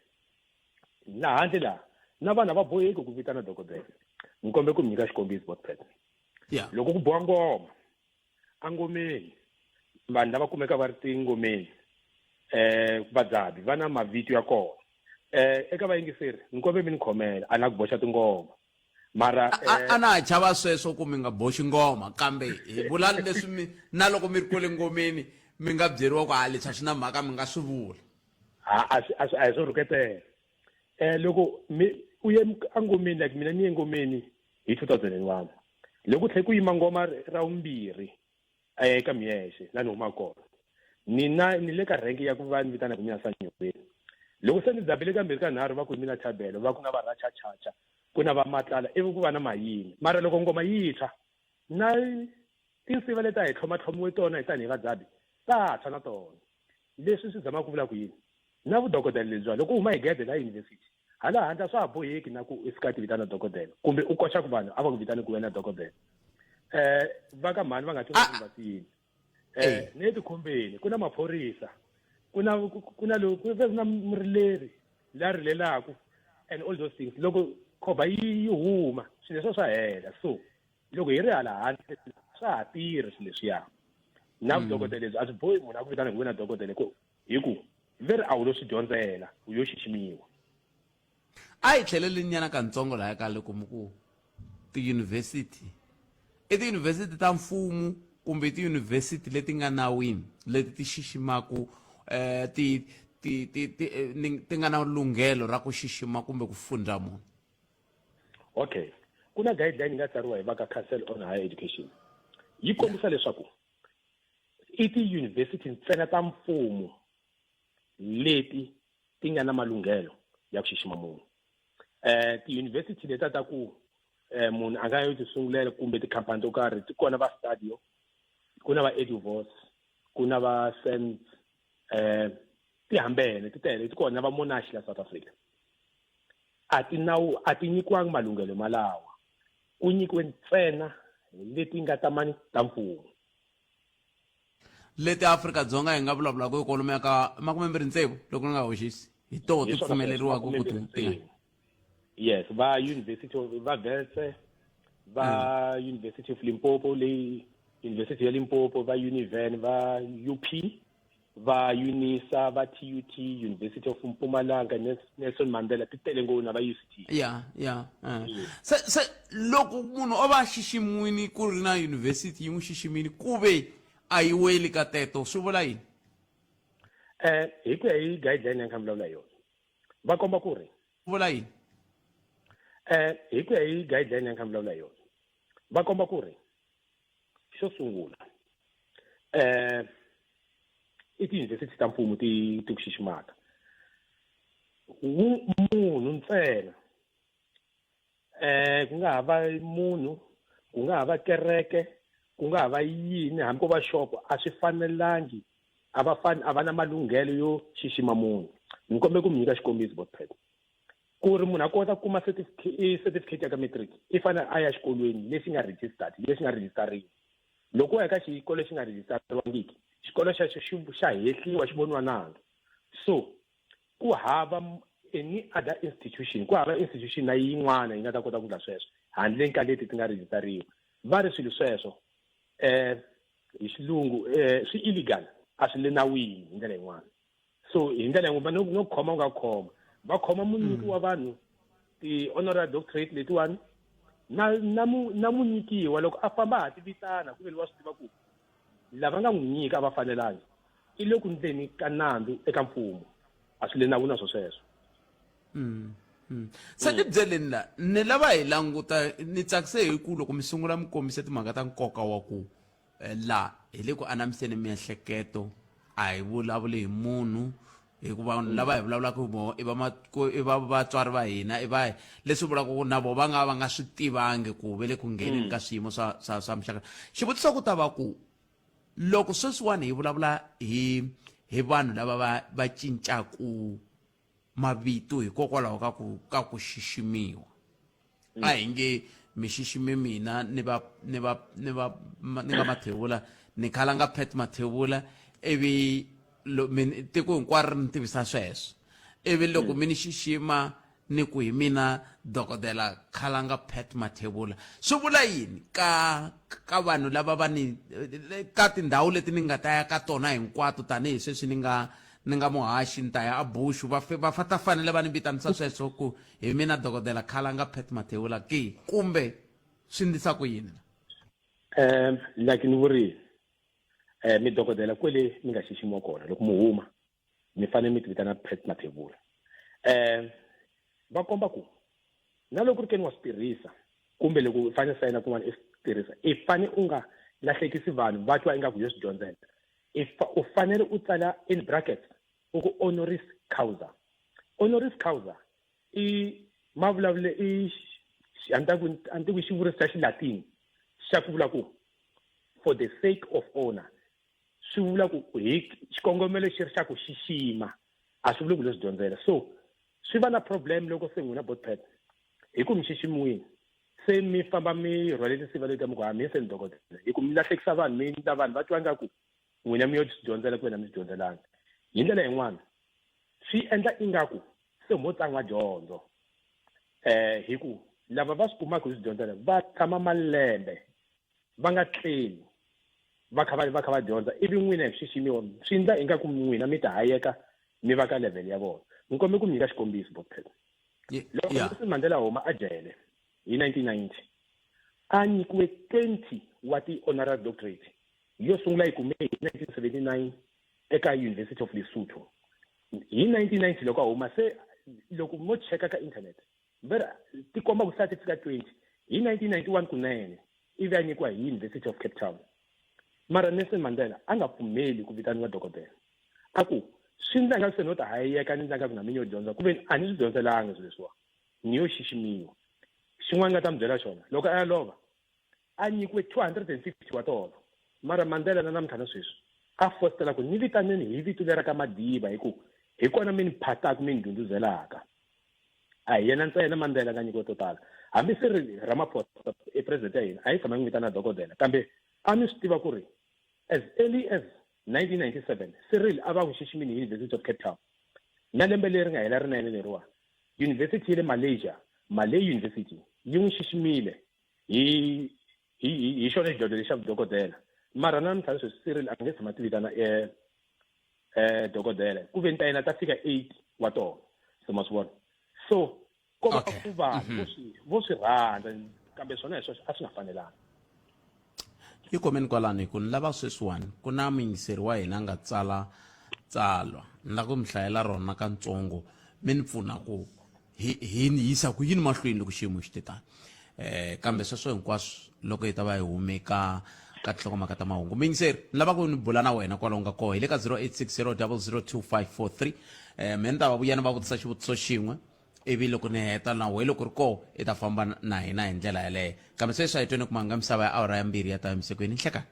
laha handle laha na vana va boheki ku vitana dokodela ni kombe ku mi nyika xikombiso Botpret loko ku boha ngoma a ngomeni vanhu lava kumeka va ri tingomeni vadzabi va na mavito ya kona eka vayingiseri ni kombe mi ni khomela a na ku boxa tingoma mara ana chava sweswo ku mi nga boxi ngoma kambe hi vula leswi mi na loko mi ri kwele ngomeni mi nga byeriwa ku leswi a swi na mhaka mi nga swi vula a hi swo rhuketela loko u ye engomeni like mina ni ye engomeni hi 2001 loko tlhe ku yima ngoma ra vumbirhi eka miyexe la ni huma kona ni le ka renki ya ku va ni vitana ku mina Sanyobeni loko se ni dzabile kambirhi ka nharhu va ku mina Thabelo va ku na va Rachachacha ku na va Matlala ivi ku va na Mayini mara loko ngoma yi tshwa na tinsiva leti a hi tlhomatlhomiwe tona hi tanihi vadzabi ta tshwa na tona leswi swi zama ku vula ku yini na vudokodela lebyiwa loko u huma hi gede la yunivhesiti hala handla swa ha boheki na ku i fika ti vitana dokodela kumbe u koxa ku vanhu a va ku vitani ku wena dokodela va ka mhani va nga va tiyini ne tikhombeni ku na maphorisa ku na murileri la rilelaku and all those things loko khoba yi huma swilo leswo swa hela so loko hi ri hala handle swa ha tirhi swilo leswiya na vudokodela lebyi a swi bohi munhu a ku vitana ku wena dokodela hi ku veri a wu lo swi dyondzela u yo xiximiwa a hi tlheleleni nyana kantsongo laya ka loko ku tiyunivhesiti i tiyunivhesiti ta mfumo kumbe tiyunivhesiti leti nga nawini leti ti xiximaku ti nga na lunghelo ra ku xixima kumbe ku fundza munhu okay ku na guideline nga tsariwa hi va ka Council on Higher Education yi kombisa leswaku i tiyunivhesiti ntsena ta mfumo leti ti nga na malunghelo ya ku xixima munhu tiyunivhesiti leta ta ku munhu a nga yo ti sungulela kumbe tikhampani to karhi ti kona va Stadio ku na va Eduvos ku na va Sense ti hambene ti tele ti kona va Monash la South Africa a ti nyikiwangi malunghelo malawa ku nyikiwe ntsena leti nga ta mani ta mfumo leti Afrika-Dzonga hi nga vulavula ku ikhonomi ya ka 26 loko ni nga hoxisi hi toho ti pfumeleriwaka ku ti yes va University of va Wits va University of Limpopo leyi University ya Limpopo va Univen va UP va UNISA va TUT University of Mpumalanga Nelson Mandela ti tele ngopfu na va UCT se loko munhu o va xiximiwini ku ri na university yi n'wi xiximini ku ve a yi weli ka teto swi vula yini hi ku ya hi guideline ya nkhamvulavula yona va komba ku ri vula yini hi ku ya hi guideline ya nkhamvulavula yona va komba ku ri xo sungula i tiyunivhesiti ta mfumo ti ku xiximaka munhu ntsena ku nga ha va munhu ku nga ha va kereke ku nga ha va yini hambi ko va xopo a swi fanelangi a va na malunghelo yo xixima munhu ni kombe ku mi nyika xikombiso botpred ku ri munhu a kota ku kuma certificate ya ka matric i fanele a ya xikolweni lexi nga rejistariwa loko u ya ka xikolo lexi nga rejistariwangiki xikolo xa hehliwa xi voniwa nandzu so ku hava any other institution ku hava institution na yin'wana yi nga ta kota ku endla sweswo handle ka leti ti nga rejistariwa va ri swilo sweswo hi xilungu swi illegal a swi le nawini hi ndlela yin'wana so hi ndlela yin'wana no khoma u nga khoma va khoma munyiki wa vanhu ti-honorary doctorate letiwani na munyikiwa loko a famba ha tivitana ku veni wa swi tiva ku lava nga n'wi nyika a va fanelangi i le ku ndleni ka nandzu eka mfumo a swi le nawini na swo sweswo se ni byeleni la ni lava hi languta ni tsakise hi ku loko mi sungula mi kombise timhaka ta nkoka wa ku la hi le ku anamiseni miehleketo a hi vulavuli hi munhu hikuva lava hi vulavulaka i va vatswari va hina i va leswi vulaka ku na vo va nga swi tivangi ku ve le ku ngheneni ka swiyimo swa mixaka xivutiso ku ta va ku loko sweswiwani hi vulavula hi vanhu lava va cincaku mavito hikokwalaho ka ku xiximiwa a hi nge mi xixime mina ni nga Mathebula ni khala nga Pat Mathebula ivi tiko hinkwaro ri ni tivisa sweswo ivi loko mi ni xixima ni ku hi mina dokodela khalanga Pat Mathebula swi vula yini ka vanhu lava va ni ka tindhawu leti ni nga ta ya ka tona hinkwato tanihi sweswi ni nga muhaxi ni ta ya a bushu va ta fanele va ni vitanisa sweswo ku hi mina dokodela khala nga Pat Mathebula ke kumbe swi ndisa ku yini like ni vurile mi dokodela kwele mi nga xiximiwa kona loko mu huma mi fanele mi ti vitana Pat Mathebula va komba ku na loko ri ke ni wa swi tirhisa kumbe loko u fanele sayina kun'wana i swi tirhisa i fanele u nga lahlekisi vanhu va twa ingaku yo swi dyondzela u fanele u tsala in brackets u ku honoris causa i mavulavule i antiku xivuriso xa xilatini xa ku vula ku for the sake of honor swi vula ku hi xikongomelo xi ri xa ku xixima a swi vuli ku leswi dyondzela so swi va na problem loko se n'wina botpet hi ku mi xiximiwini se mi famba mi rhwale tinsiva leti mi ku mi se ni dokodela hi ku mi lahlekisa vanhu mi ndla vanhu va twa ngaku n'wina mi yo swi dyondzela ku wena mi swi dyondzelanga hi ndlela yin'wana swi endla ingaku se mo tsan'wa dyondzo hi ku lava va swi kumaka hi swi dyondzela va tshama malembe va nga tleli va kha va dyondza ivi n'wina hi xiximiwa swi endla ingaku n'wina mi ta hayeka mi va ka level ya vona ni kombe ku mi nyika xikombiso botpet loko Nelson Mandela huma a jele hi 1990 a nyikiwe 20 wa ti-honorary doctorate yo sungula yi kume hi 1979 eka University of Lesotho hi 1990 loko a huma se loko mo cheka ka internet vera ti komba ku sa ti fika 20 hi 1991 kunene ivi a nyikiwa hi University of Cape Town mara Nelson Mandela a nga pfumeli ku vitaniwa dokodela a ku swi ndla nga se no ta hayeka ni ndla nga ku na mi yo dyondza ku ve a ni swi dyondzelanga leswiwa ni yo xiximiwa xin'wana nga ta mi byela xona loko a ya lova a nyikiwe 250 wa tolo mara Mandela na namuntlha na sweswi a fostela ku ni vitaneni hi vito lera ka Madiba hi kona mi ni phataka mi ni ndhundhuzelaka a hi yena ntsena Mandela nga nyikiwe to tala hambi se ri Ramaphosa e president ya hina a yi tshama n'wi vitana dokodela kambe a mi swi tiva ku ri as early as 1997 Cyril a va n'wi xiximini hi University of Cape Town na lembe leri nga hela rinene leriwa University ya le Malaysia Malay University yi n'wi xiximile hi xona xidlodlo lexa vudokodela mara na namuntlha sweswi Cyril a nge tshama ti vitana dokodela ku ve ni ta yena ta fika 8 wa tona se ma swi vona so komba ku vanhu vo swi rhandza kambe swona hi sweswo a swi nga fanelanga yi komeni kwalano hi ku ni lava sweswiwani ku na muyingiseri wa hina nga tsala tsalwa ni lava ku mi hlayela rona kantsongo mi ni pfuna ku hi ni yisa ku yini mahlweni loko xiyimo xi te tani kambe sweswo hinkwaswo loko hi ta va hi hume ka tinhlokomhaka ta mahungu muyingiseri ni lava ku ni bula na wena kwalaho nga koho hi le ka 0860002543 me ni ta va vuyana va vutisa xivutiso xin'we ivi loko ni heta na we loko ri koho i ta famba na hina hi ndlela yaleyo kambe sweswi a hi tweni ku mahungu ya misava ya awara ya 2 ya ta emisekweni nhlekani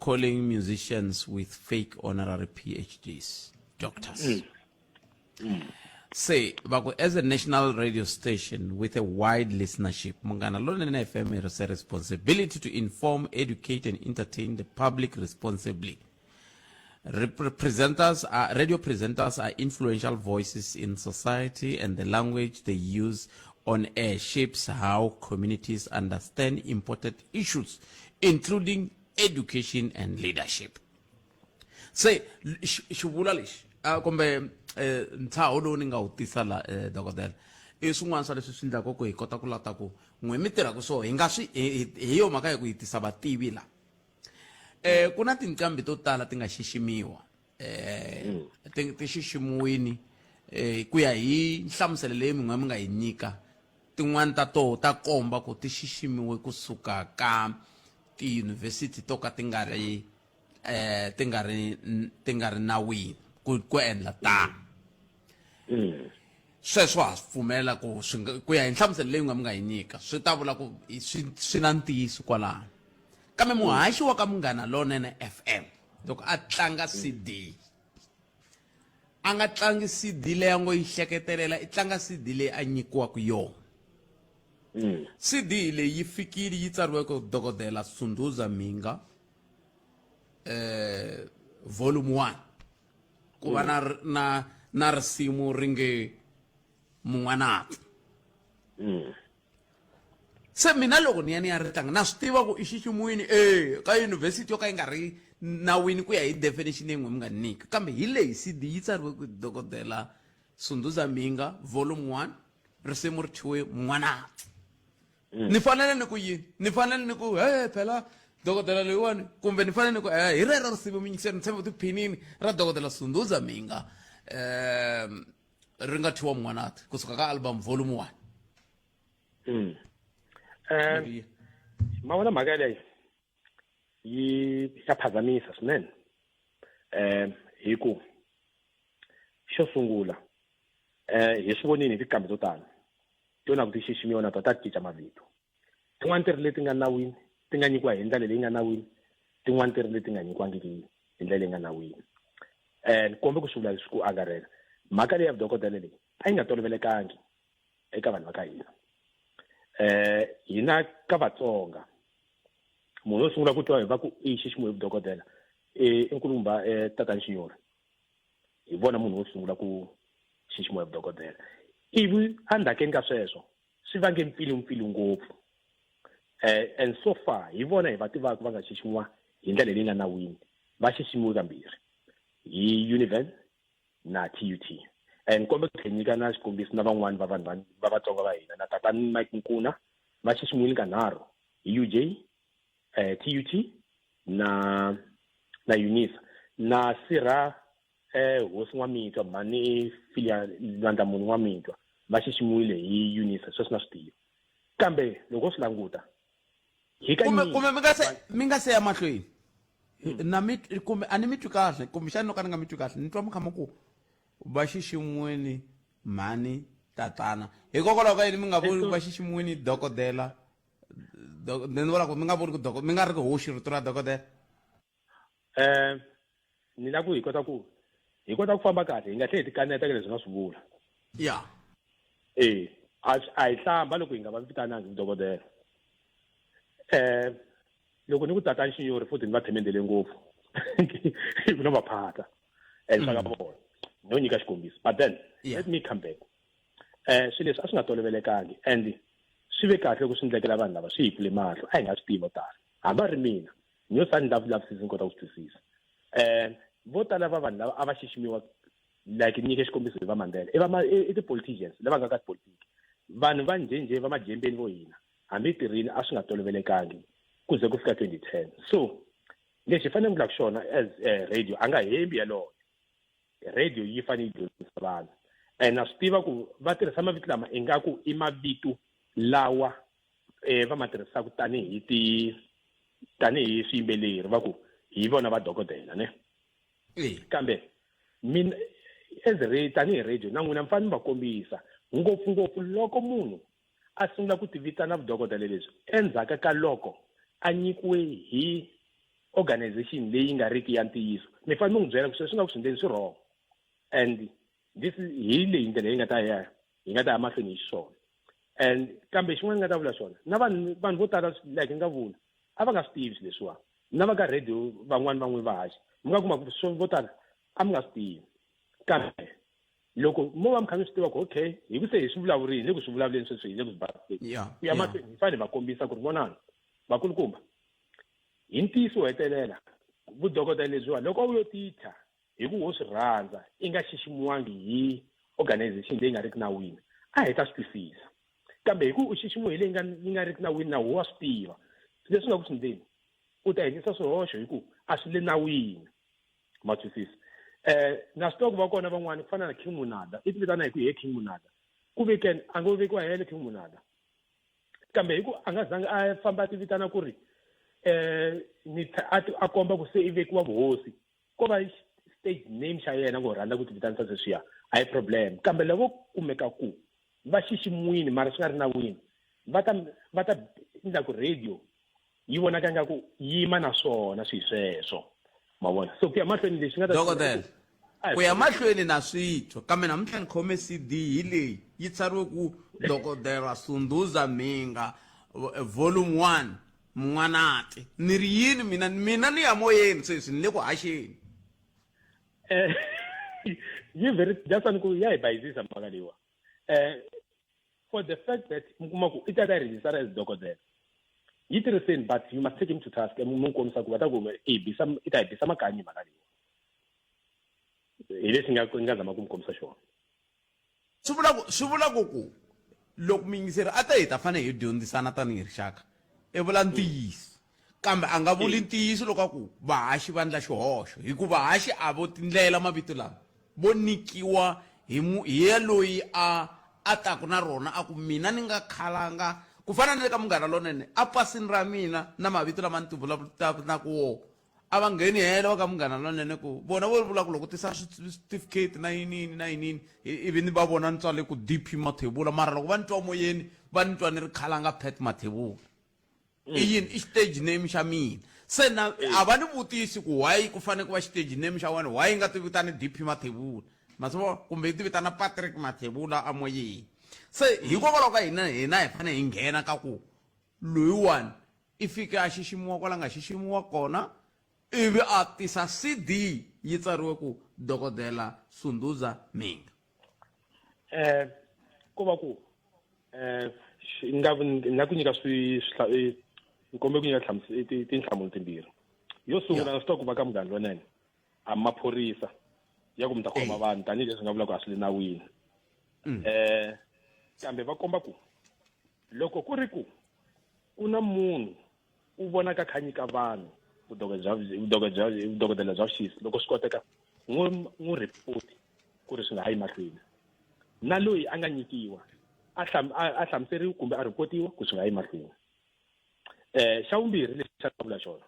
calling musicians with fake honorary PhDs doctors say as a national radio station with a wide listenership Munghana Lonene FM has a responsibility to inform, educate and entertain the public responsibly. Radio presenters are influential voices in society, and the language they use on air shapes how communities understand important issues, including education and leadership. Say, shubulalish, kumbe ntshaho lowu ni nga wu tisa la dokodela i swin'wana swa leswi swi endlaka ku hi kota ku lata ku n'we mi tirhaka so hi nga swi hi yo mhaka ya ku hi tisa vativi la ku na tinqambi to tala ti nga xiximiwa ti xiximiwini ku ya hi nhlamuselo leyi min'we mi nga yi nyika tin'wana ta toho ta komba ku ti xiximiwe kusuka ka tiyunivhesiti to ka ti nga ri nawini ku endla tano sweswo ha swi pfumela ku ku ya hi nhlamuselo leyi mi nga yi nyika swi ta vula ku swi na ntiyiso kwalano kambe muhaxi wa ka Munghana Lonene FM loko a tlanga CD a nga tlangi CD leyi a ngo yi hleketelela i tlanga CD leyi a nyikiwaka yona CD leyi yi fikile yi tsariwe ku dokodela Sunduza Minga volume 1 ku va na risimu ringe Mun'wanati se mina loko ni ya ri tlanga na swi tiva ku i xiximiwini ka yunivhesiti yo ka yi nga ri nawini ku ya hi definition yin'we mi nga nyika kambe hi leyi CD yi tsariwe ku dokodela Sunduza Minga volume 1 risimu ri thyiwe N'wanati. Ni fanele ni ku yini ni fanele ni ku phela dokodela loyiwani kumbe ni fanele ni ku hi rero risimu mi nyikiseni tshemba tiphinini ra dokodela Sunduza Minga ri nga thyiwa N'wanati kusuka ka album volume 1. Mawona mhaka leyi yi ya phazamisa swinene hi ku xo sungula hi swi vonini tikambe to tala tona ku ti xiximiwa na ta cinca mavito tin'wana tirhi leti nga nawini ti nga nyikiwa hi ndlela leyi nga nawini tin'wana tirhi leti nga nyikiwangiki hi ndlela leyi nga nawini ni kombe ku swi vula leswi ku angarhela mhaka leyi ya dokodela leyi a yi nga tolovelekangi eka vanhu va ka hina hina ka Vatsonga munhu wo sungula ku twa hi va ku i xiximiwe hi dokodela i Nkulumba Tatana Shinyori hi vona munhu wo sungula ku xiximiwa hi dokodela ivi andhakeni ka sweswo swi vange mpfilumpfilu ngopfu and so far hi vona hi va tivaka va nga xiximiwa hi ndlela leyi nga nawini va xiximiwe kambirhi hi Univen na TUT and kombe ku nyika na xikombiso na van'wani va vanhu va Vatsonga va hina na Tatana Mike Nkuna va xiximiwile kanharhu hi UJ TUT na UNISA na Sira hosi N'wamitwa mhani filia Lwandamuni N'wamitwa va xiximiwile hi UNISA sweswi na swi tiva kambe loko swi languta hi ka kumbe mi nga se ya mahlweni na kumbe a ni mi twi kahle kumbe xana no ka ni nga mi twi kahle ni twa mi khama ku va xiximiwile mhani Tatana hikokwalaho ka yini mi nga voni va xiximiwile dokodela ni vula ku mi nga voni ku mi nga ri ku hoxi rito ra dokodela ni la ku hi kota ku famba kahle hi nga tlhela hi ti kaneta ka leswi nga swi vula ya a hi hlamba loko hi nga va vitanangi dokodela loko ni ku Tatana Shinyori futhi ni va themendele ngopfu hi no va phata swa ka vona no nyika xikombiso but then let me come back swilo leswi a swi nga tolovelekangi and swi ve kahle ku swi ndlekela vanhu lava swi hi pfule mahlo a hi nga swi tivi vo tala hamba ri mina ni yo sani lavisisi ni kota ku swi twisisa vo tala va vanhu lava a va xiximiwa like ni nyike xikombiso hi va Mandela i ti-politicians lava nga ka tipolitiki vanhu va njhenjhe va majembeni vo hina hambi tirhini a swi nga tolovelekangi ku ze ku fika 2010 so lexi hi fanele ku vula ku xona as radio a nga hembi yaloyo radio yi fanele yi dyondzisa vanhu and na swi tiva ku va tirhisa mavito lama ingaku i mavito lawa va ma tirhisaka tanihi swiyimbeleri va ku hi vona va dokodela ne kambe mina tanihi radio na n'wina mi fanele mi va kombisa ngopfungopfu loko munhu a sungula ku tivitana vudokodela leswi endzhaku ka loko a nyikiwe hi organization leyi nga riki ya ntiyiso mi fanele mi n'wi byela ku sweswi nga ku swindleni swi wrong and this is hi leyi ndlela hi nga ta ya mahlweni hi xiswona and kambe xin'wana nga ta vula xona na vanhu vo tala like hi nga vula a va nga swi tivi leswiwa na va ka radio van'wani van'we va haxa mi nga kuma ku vo tala a mi nga swi tivi kambe loko mo va mi kha mi swi tiva ku okay hi ku se hi swi vulavurile hi ku swi vulavuleni sweswi hi le ku swi baseni ku ya mahlweni hi fanele va kombisa ku ri vonani vakulukumba hi ntiyiso wo hetelela vudokodela lebyiwa loko u yo titha hi ku wo swi rhandza i nga xiximiwangi hi organization leyi nga riki nawini a hi ta swi twisisa kambe hi ku u xiximiwe hi leyi yi nga riki nawini na wa swi tiva leswi nga ku swi ndleni u ta endlisa swihoxo hi ku a swi le nawini ma twisisa na swi tiva ku va kona van'wani ku fana na King Munada i ti vitana hi ku he King Munada ku vekeni a ngo vekiwa hele King Munada kambe hi ku a nga zangi a famba a ti vitana ku ri a komba ku se i vekiwa vuhosi ko va stage name xa yena ku rhandza ku ti vitanisa sweswiya a hi problem kambe lavo kumeka ku va xiximiwile mara swi nga ri nawini va ta endla ku radio yi vonaka ngaku yima na swona swi sweswo ma vona so ku ya mahlweni lexi nga ta dokodela ku ya mahlweni na switho kambe namuntlha ni khome CD hi leyi yi tsariwe ku dokodela Sunduza Minga volume 1 N'wanati ni ri yini mina ni ya moyeni sweswi ni le ku haxeni yi very just ku ya hi bayizisa mhaka leyiwa for the fact that mukuma ku i ta register as dokodela yi tirhiseni but you must take him to task munhu komisa ku va ta ku i ta hebisa makanyi mhaka leyi hi leswi nga zama ku mi komisa xona swi vula ku loko muyingiseri a ta hi ta fanele hi dyondzisana tanihi rixaka i vula ntiyiso kambe a nga vuli ntiyiso loko a ku vahaxi va endla xihoxo hikuva vahaxi a vo tindlela mavito lama vo nikiwa hi loyi a taku na rona a ku mina ni nga khalanga ku fana na le ka Munghana Lonene a pasini ra mina na mavito lama ni ti vulavulaka wona a va ngheni helo va ka Munghana Lonene ku vona vo vula ku loko tisa certificate na yinini ivi ni va vona ni tswale ku DP Mathebula mara loko va ni twa moyeni va ni twa ni ri khalanga Pat Mathebula i yini i stage name xa mina se na a va ni vutisi ku why ku fanele ku va stage name xa wena why nga ti vitani DP Mathebula masvo kumbe ti vitana Patrick Mathebula a moyeni se hikokwalaho ka hina hi fanele hi nghena ka ku loyiwani i fike a xiximiwa kwala nga xiximiwa kona ivi a tisa CD yi tsariwe ku dokodela Sunduza Minga ko va ku nga ku nyika nkombe ku nyika tinhlamulo timbirhi yo sungula na swi twa ku va ka Munghana Lonene a maphorisa ya ku mi ta khoma vanhu tanihileswi nga vula ku a swi le nawini kambe va komba ku loko ku ri ku ku na munhu u vonaka kha nyika vanhu vudokodela bya vuxisi loko swi koteka n'wi report ku ri swi nga hayi mahlweni na loyi a nga nyikiwa a hlamuseriwa kumbe a ripotiwa ku swi nga hayi mahlweni xa vumbirhi lexi xa vula xona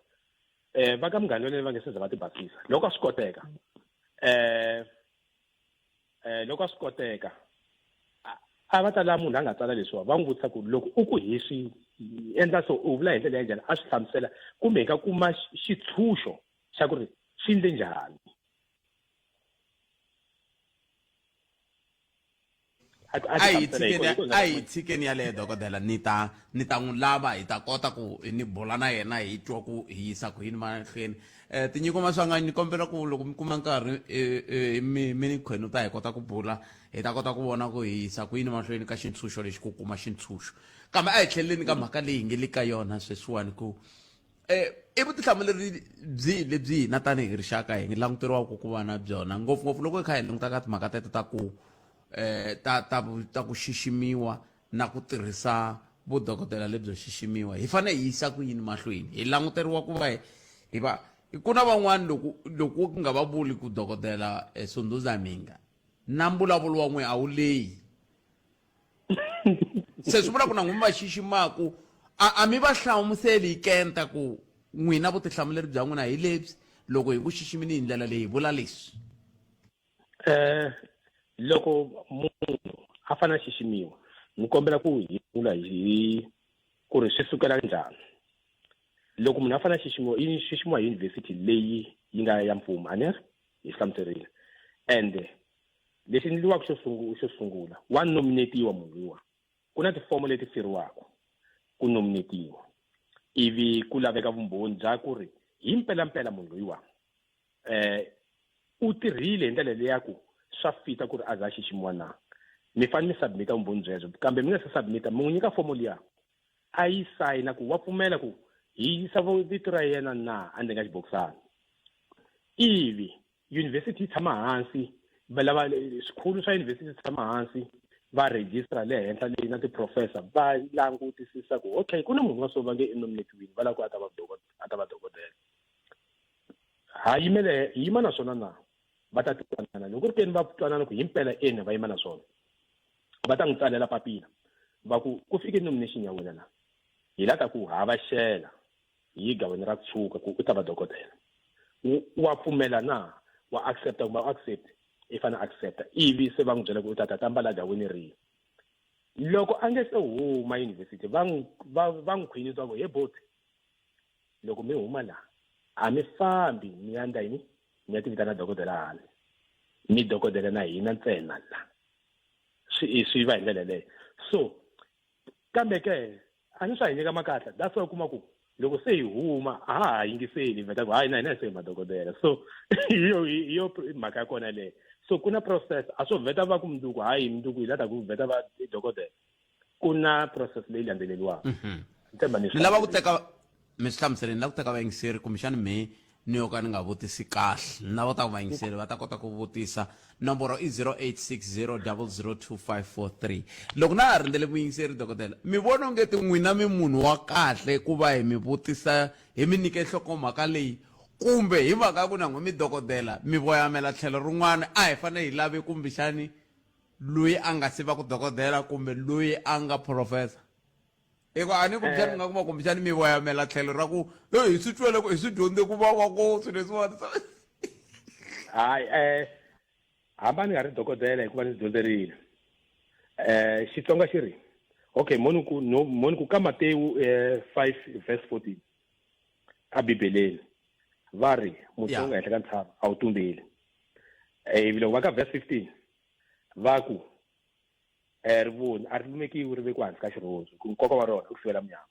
va ka Munghana Lonene va nge se za va ti basisa loko a swi koteka a va ta la munhu a nga tsala leswiwa va n'wi vutisa ku loko u ku hi swi endla so u vula hi ndlela ya njhani a swi hlamusela kumbe hi ka kuma xitshunxo xa ku ri swi endle njhani a hi tshikeni yaleyo dokodela ni ta n'wi lava hi ta kota ku ni bula na yena hi twa ku hi yisa ku yini mahlweni tinyiko maswanga ni kombela ku loko mi kuma nkarhi mi ni khwenu ta hi kota ku bula hi ta kota ku vona ku hi yisa ku yini mahlweni ka xitshunxo lexi ku kuma xitshunxo kambe a hi tlheleleni ka mhaka leyi hi nge le ka yona sweswiwani ku i vutihlamuleri byihi lebyi hina tanihi rixaka hi languteriwaka ku va na byona ngopfungopfu loko hi kha hi languta ka timhaka teto ta ku ta ku xiximiwa na ku tirhisa vudokodela lebyo xiximiwa hi fanele hi yisa ku yini mahlweni hi languteriwa ku va hi va ku na van'wani loko ku nga va vuli ku dokodela Sunduza Minga na mbulavulo wa n'we a wu leyi se swi vula ku na n'wini va xiximaku a mi va hlamuseli hi kenta ku n'wina vutihlamuleri bya n'wina hi lebyi loko hi ku xiximini hi ndlela leyi hi vula leswi loko munhu a fana xiximiwa ni kombela ku hi vula hi ku ri swi sukela njhani loko munhu a fana xiximiwa hi university leyi yi nga ya mfumo a ni ri hi hlamuserile and lexi endliwaka xo sungula wa nominatiwa munhu luwa ku na tifomo leti firiwaka ku nominatiwa ivi ku laveka vumbhoni bya ku ri hi mpelampela munhu loyiwa u tirhile hi ndlela leya ku swa fita ku ri a za xiximiwa na mi fanele mi submita vumbhoni byebyo kambe mi nga se submita mi n'wi nyika fomo liya a yi sayina ku wa pfumela ku hi yisa vito ra yena na a ndzi nga xibokisana ivi yunivhesiti yi tshama hansi valava swikhulu swa yunivhesiti tshama hansi va registra le henhla leyi na tiprofessor va langutisisa ku okay ku na munhu wa so va nge nominatiwini va lava ku a ta va dokodela hi yima na swona na va ta twanana loko ri ke ni va twanana ku himpela ene va yima na swona va ta n'wi tsalela papila va ku fike nomination ya wena na hi lata ku hava xela hi gaveni ra kusuka ku u ta va dokodela wa pfumela na wa accepta kumbe wa accept i fana accepta ivi se va n'wi byela ku u ta tambala gawini rihi loko a nge se huma yunivhesiti va n'wi khwinisa ku he boti loko mi huma la a mi fambi mi ya ndla yini mi ya tivitana dokodela hale mi dokodela na hina ntsena la swi va hi ndlela leyo so kambe ke a ni swa hi nyika makatla that's why u kuma ku loko se hi huma a ha yingiseli vheta ku hayi na hina se hi madokodela so hiyo mhaka ya kona leyo so ku na process a swo vheta va ku mnduku hayi mnduku hi lata ku vheta va dokodela ku na process leyi landzeleriwaka ni lava ku teka mi swi hlamusele ni lava ku teka vayingiseri kumbexani me ni yo ka ni nga vutisi kahle ni lava ku ta ku vayingiseri va ta kota ku vutisa nomboro i 0860002543 loko na ha rindzele vuyingiseri dokodela mi vona onge ti n'wina mi munhu wa kahle ku va hi mi vutisa hi mi nyike nhlokomhaka leyi kumbe hi mhaka ya ku na n'we mi dokodela mi voyamela tlhelo rin'wana a hi fanele hi lave kumbexani loyi a nga se va ku dokodela kumbe loyi a nga professor eko a ni kumbexani mi nga kuma kumbexani mi voyamela tlhelo ra ku hi swi twele ku hi swi dyondze ku va wa ku swilo leswiwani hayi hamba ni nga ri dokodela hikuva ni dyondzerile Xitsonga xi ri okay moni ku ka Matewu 5 verse 14 a bibeleni va ri muti u nga henhla ka ntshava a wu tumbeli ivi loko va ka verse 15 va ku rivoni a ri lumekiwi ri vekiwa hansi ka xirhodzu ku nkoka wa rona ku sivela munyama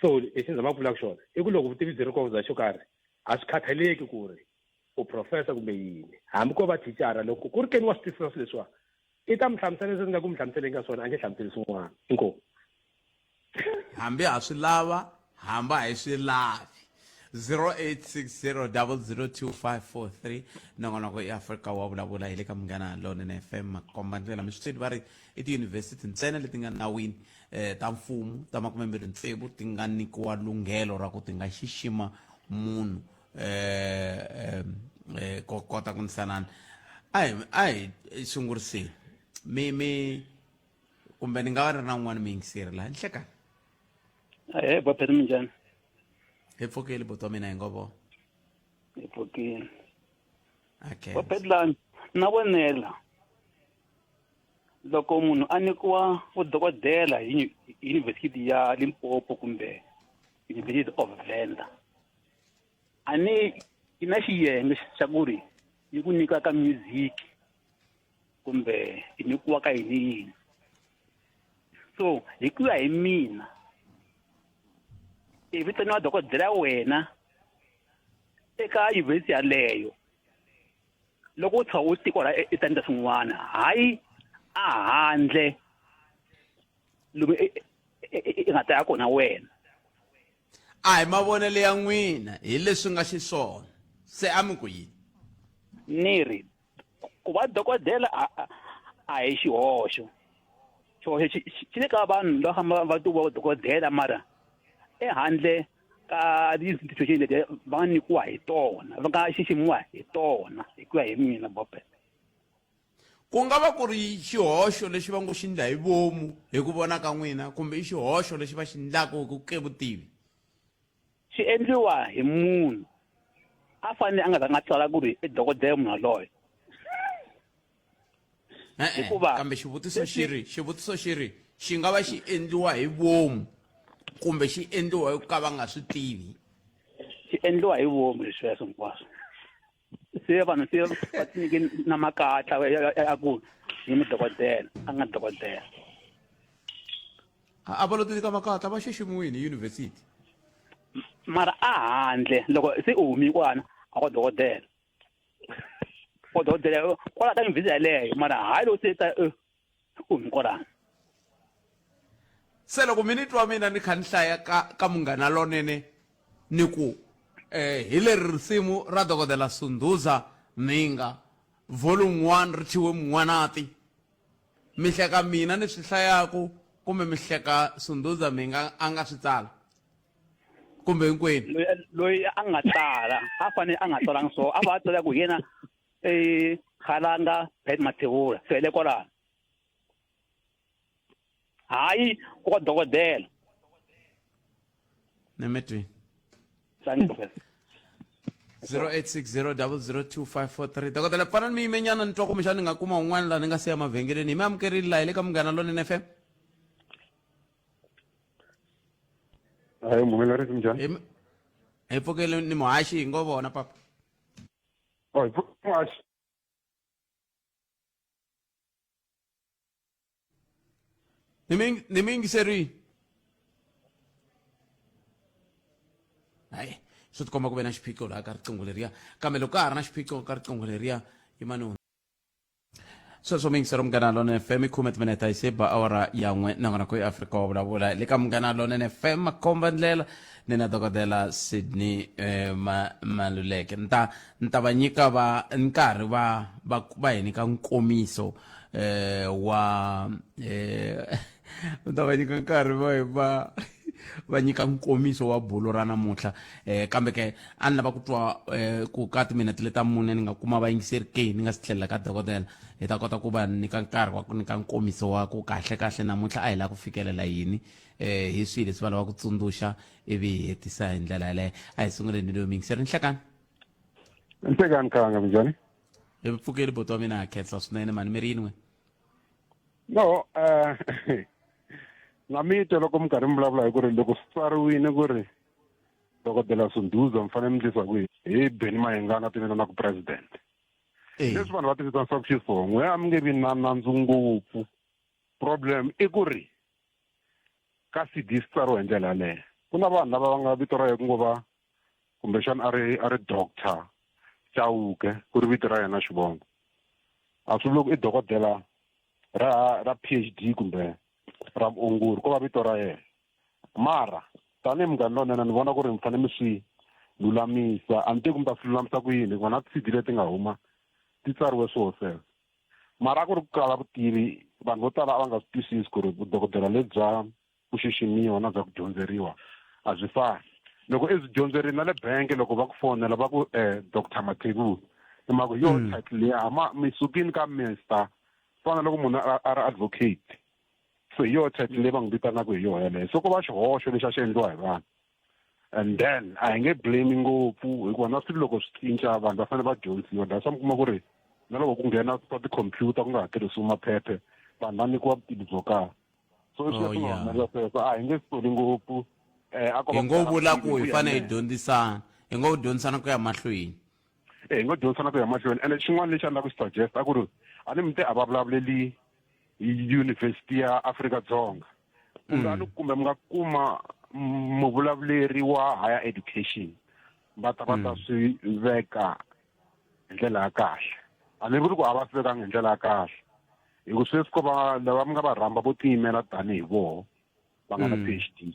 so lexi ni zamaka ku vula ku xona i ku loko vutivi byi ri kona bya xo karhi a swi khathaleki ku ri u professor kumbe yini hambi ko va thicara loko ku ri ke ni wa swi twisisa swilo leswiwa i ta mi hlamusela leswi ni nga ku mi hlamuseleni ka swona a nge hlamuseli swin'wana inkomu hambi ha swi lava hamba hi swi lavi 0860002543 nongonoko i Africa wa vulavula hi le ka Munghana Lonene FM makomba ndlela mi swi va ri i tiyunivhesiti ntsena leti nga nawini ta mfumo ta 26 ti nga nikiwa lunghelo ra ku ti nga xixima munhu ko kota ku nsanana a hi sunguriseni mi kumbe ni nga va ri na n'wana mi yingiseri laha ni hlekani Baphethe minjhani hi pfukile buti wa mina hi ngovo hi pfukile okay Baphethe la na vonela loko munhu a nyikiwa vudokodela hi University ya Limpopo kumbe University of Venda a ni ina xiyenge xa ku ri yi ku nyika ka music kumbe yi nyikiwa ka yini so hi ku ya hi mina i vitaniwa dokodela wena eka university yaleyo loko u tsha u tiko ra etandla swin'wana hayi a handle lomu i nga ta ya kona wena a hi mavonele ya n'wina hi leswi nga xiswona se a mi ku yini ni ri ku va dokodela a hi xihoxo xihoxo xi le ka vanhu lava famba va tuva dokodela mara ehandle ka ti-institution leti va nga nyikiwa hi tona va nga xiximiwa hi tona hi ku ya hi mina Bope ku nga va ku ri xihoxo lexi va ngo xi ndla hi vomu hi ku vona ka n'wina kumbe i xihoxo lexi va xi ndlaka hi ku ke vutivi xi endliwa hi munhu a fanele a nga ta nga tsala ku ri i dokodela munhu aloyo kambe xivutiso xi ri xi nga va xi endliwa hi vomu kumbe xi endliwa hi ka va nga swi tivi xi endliwa hi vomu lesweswo hinkwaswo se vanhu se va tinyike na makatla ya ku hi mudokodela a nga dokodela a va lo tinyika makatla va xiximiwile hi yunivhesiti mara a handle loko se u humi kwana a ko dokodela kwala ta yunivhesiti yaleyo mara hayi loko se ta u humi kwalano se loko mi ni twa mina ni kha ni hlaya ka Munghana Lonene ni ku hi leri risimu ra dokodela Sunduza Mhinga volume 1 ri thyiwe Mun'wanati mi hleka mina ni swi hlayaku kumbe mi hleka Sunduza Mhinga a nga swi tsala kumbe hinkwenu loyi a nga tsala a fanele a nga tsalangi so a va tsala ku yena Kgalanga Pet Mathebula sele kwalano hayi ku dokodela ni mi twi 0860002543 dokodela pfana mi yimenyana ni twa kumbexani ni nga kuma un'wana laha ni nga siya mavhengeleni hi mi amukerile laha hi le ka Munghana Lonene FM hayi muhumelerisi minjhani hi pfukele ni muhaxi hi ngo vona papa hi muhaxi ni mi yingiserile hayi swi tikomba ku ve na xiphiqo laha ka riqingho leriya kambe loko ka ha ri na xiphiqo ka riqingho leriya hi mani sweswo mingisero munghana lone fm 10 mineta ise ba awara yan'we nangona ku eAfrika wa vulavula le ka munghana lone fm makomba ndlela ni na dokodela Sydney Maluleke nta va nyika va nkarhi va hi nyika nkomiso wa nta va nyika nkarhi va nyika nkomiso wa bulo ra namuntlha kambe ke a ni lava ku twa ku ka timinete leta mune ni nga kuma vayingiseri ke ni nga si tlhelela ka dokodela hi ta kota ku va nyika nkarhi wa ku nyika nkomiso wa ku kahle namuntlha a hi lava ku fikelela yini hi swilo leswi va lava ku tsundzuxa ivi hi hetisa hi ndlela yaleyo a hi sunguleni leyo mingiseri nhlekani nhlekani khanga minjhani hi mpfukeli boto wa mina ha khensa swinene mani mi ri yini we no na mito loko mi karhi mi vulavula hi ku ri loko swi tsariwile ku ri dokodela Sunduza mi fanele mi endlisa ku hi Benny Mayengani tivina na ku president leswi vanhu va tivisa swa ku xiswongo a mi nge vi na nandzu ngopfu problem i ku ri ka CD swi tsariwa hi ndlela yaleyo ku na vanhu lava va nga vito ra ye ku ngo va kumbexana a ri doctor Chauke ku ri vito ra yena xivongo a swi loko i dokodela ra PhD kumbe ra vuongori ko va vito ra yena mara tanihi munghana lonene ni vona ku ri mi fanele mi swi lulamisa a ni tivi ku mi ta swi lulamisa ku yini vona ti-CD leti nga huma ti tsariwe swona sweswo mara a ku ri ku kala vutivi vanhu vo tala a va nga swi twisisi ku ri vudokodela lebya ku xiximiwa na bya ku dyondzeriwa a byi fani loko i byi dyondzerini na le benke loko va ku fonela va ku Dr. Mathebula i maka yo title liya mi sukini ka mister fana loko munhu a ri advocate so hi yo title leyi va n'wi vitanaka hi yona yeleyo so ko va xihoxo lexi a xi endliwa hi vanhu and then a hi nge blame ngopfu hikuva na swilo loko swi cinca vanhu va fanele va dyondzisiwa la swa mi kuma ku ri na loko ku nghena swa tikhompyuta ku nga ha tirhisiwi maphephe vanhu va nyikiwa vutivi byo karhi so swi nga humelela sweswo a hi nge swi ngopfu hi ngo vula ku hi fanele hi dyondzisana hi ngo dyondzisana ku ya mahlweni hi ngo dyondzisana ku ya mahlweni and xin'wana lexi a ni lava ku xi suggest a ku ri a ni mi te a va vulavuleli University ya Afrika-Dzonga kungani kumbe mi nga kuma muvulavuleri wa higher education va ta swi veka hi ndlela ya kahle a ni vuli ku a va swi vekanga hi ndlela ya kahle hi ku sweswi ko va lava mi nga va rhamba vo tiyimela tanihi voho va nga na PhD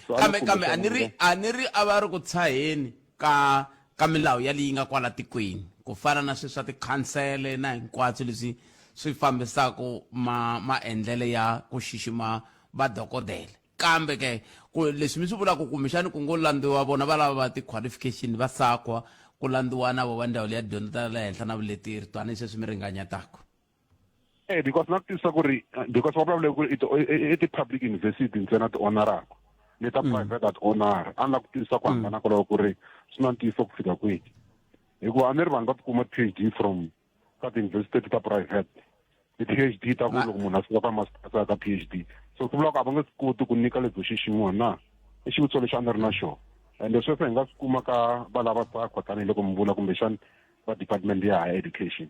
kambe a ni ri a va ri ku tshaheni ka milawu ya leyi nga kwala tikweni ku fana na sweswi swa tikhansele na hinkwaswo leswi swi fambisaka maendlele ya ku xixima vadokodela kambe ke leswi mi swi vulaka kumbexani ku ngo landziwa vona va lava va ti-qualification va sakwa ku landziwa na vo va ndhawu leya dyondzo ta le henhla na vuleteri tani sweswi mi ringanyataka because na ku tisa ku ri because va vulavule ku ri i ti-public university ntsena ti onaraka ni ta private at honor a na ku tisa ku hambana kwalaho ku ri swi na ntiyiso ku fika kwihi hikuva a ni ri vanhu va tikuma PhD from ka ti-university ta private ti-PhD ta ku loko munhu a fika ka masters ka PhD so ku vula ku a va nge swi koti ku nyika lebyo xiximiwa na i xivutiso lexi a ni ri na xona ende sweswo hi nga swi kuma ka va lava sakwa tanihiloko mi vula kumbexani va department ya higher education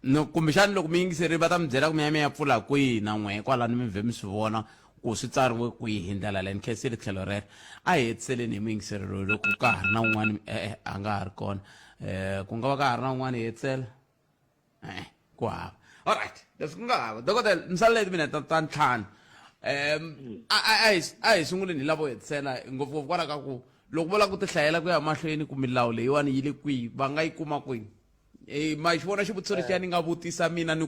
no kumbexani loko mi yingiseri va ta mi byela ku mi ya pfula kwihi na n'we kwalani mi vhe mi swi vona ku swi tsariwe kwihi hi ndlela leyi ni khensile tlhelo rero a hi hetiseleni hi muyingiseri loyi loko ka ha ri na un'wana a nga ha ri kona ku nga va ka ha ri na un'wana hi hetisela ku hava alright leswi ku nga hava dokodela ni sale timinete ta ntlhanu a hi sunguleni hi lavo hetisela ngopfungopfu kwala ka ku loko vo lava ku ti hlayela ku ya mahlweni ku milawu leyiwani yi le kwihi va nga yi kuma kwihi ma xi vona xivutiso lexi ya ni nga vutisa mina ni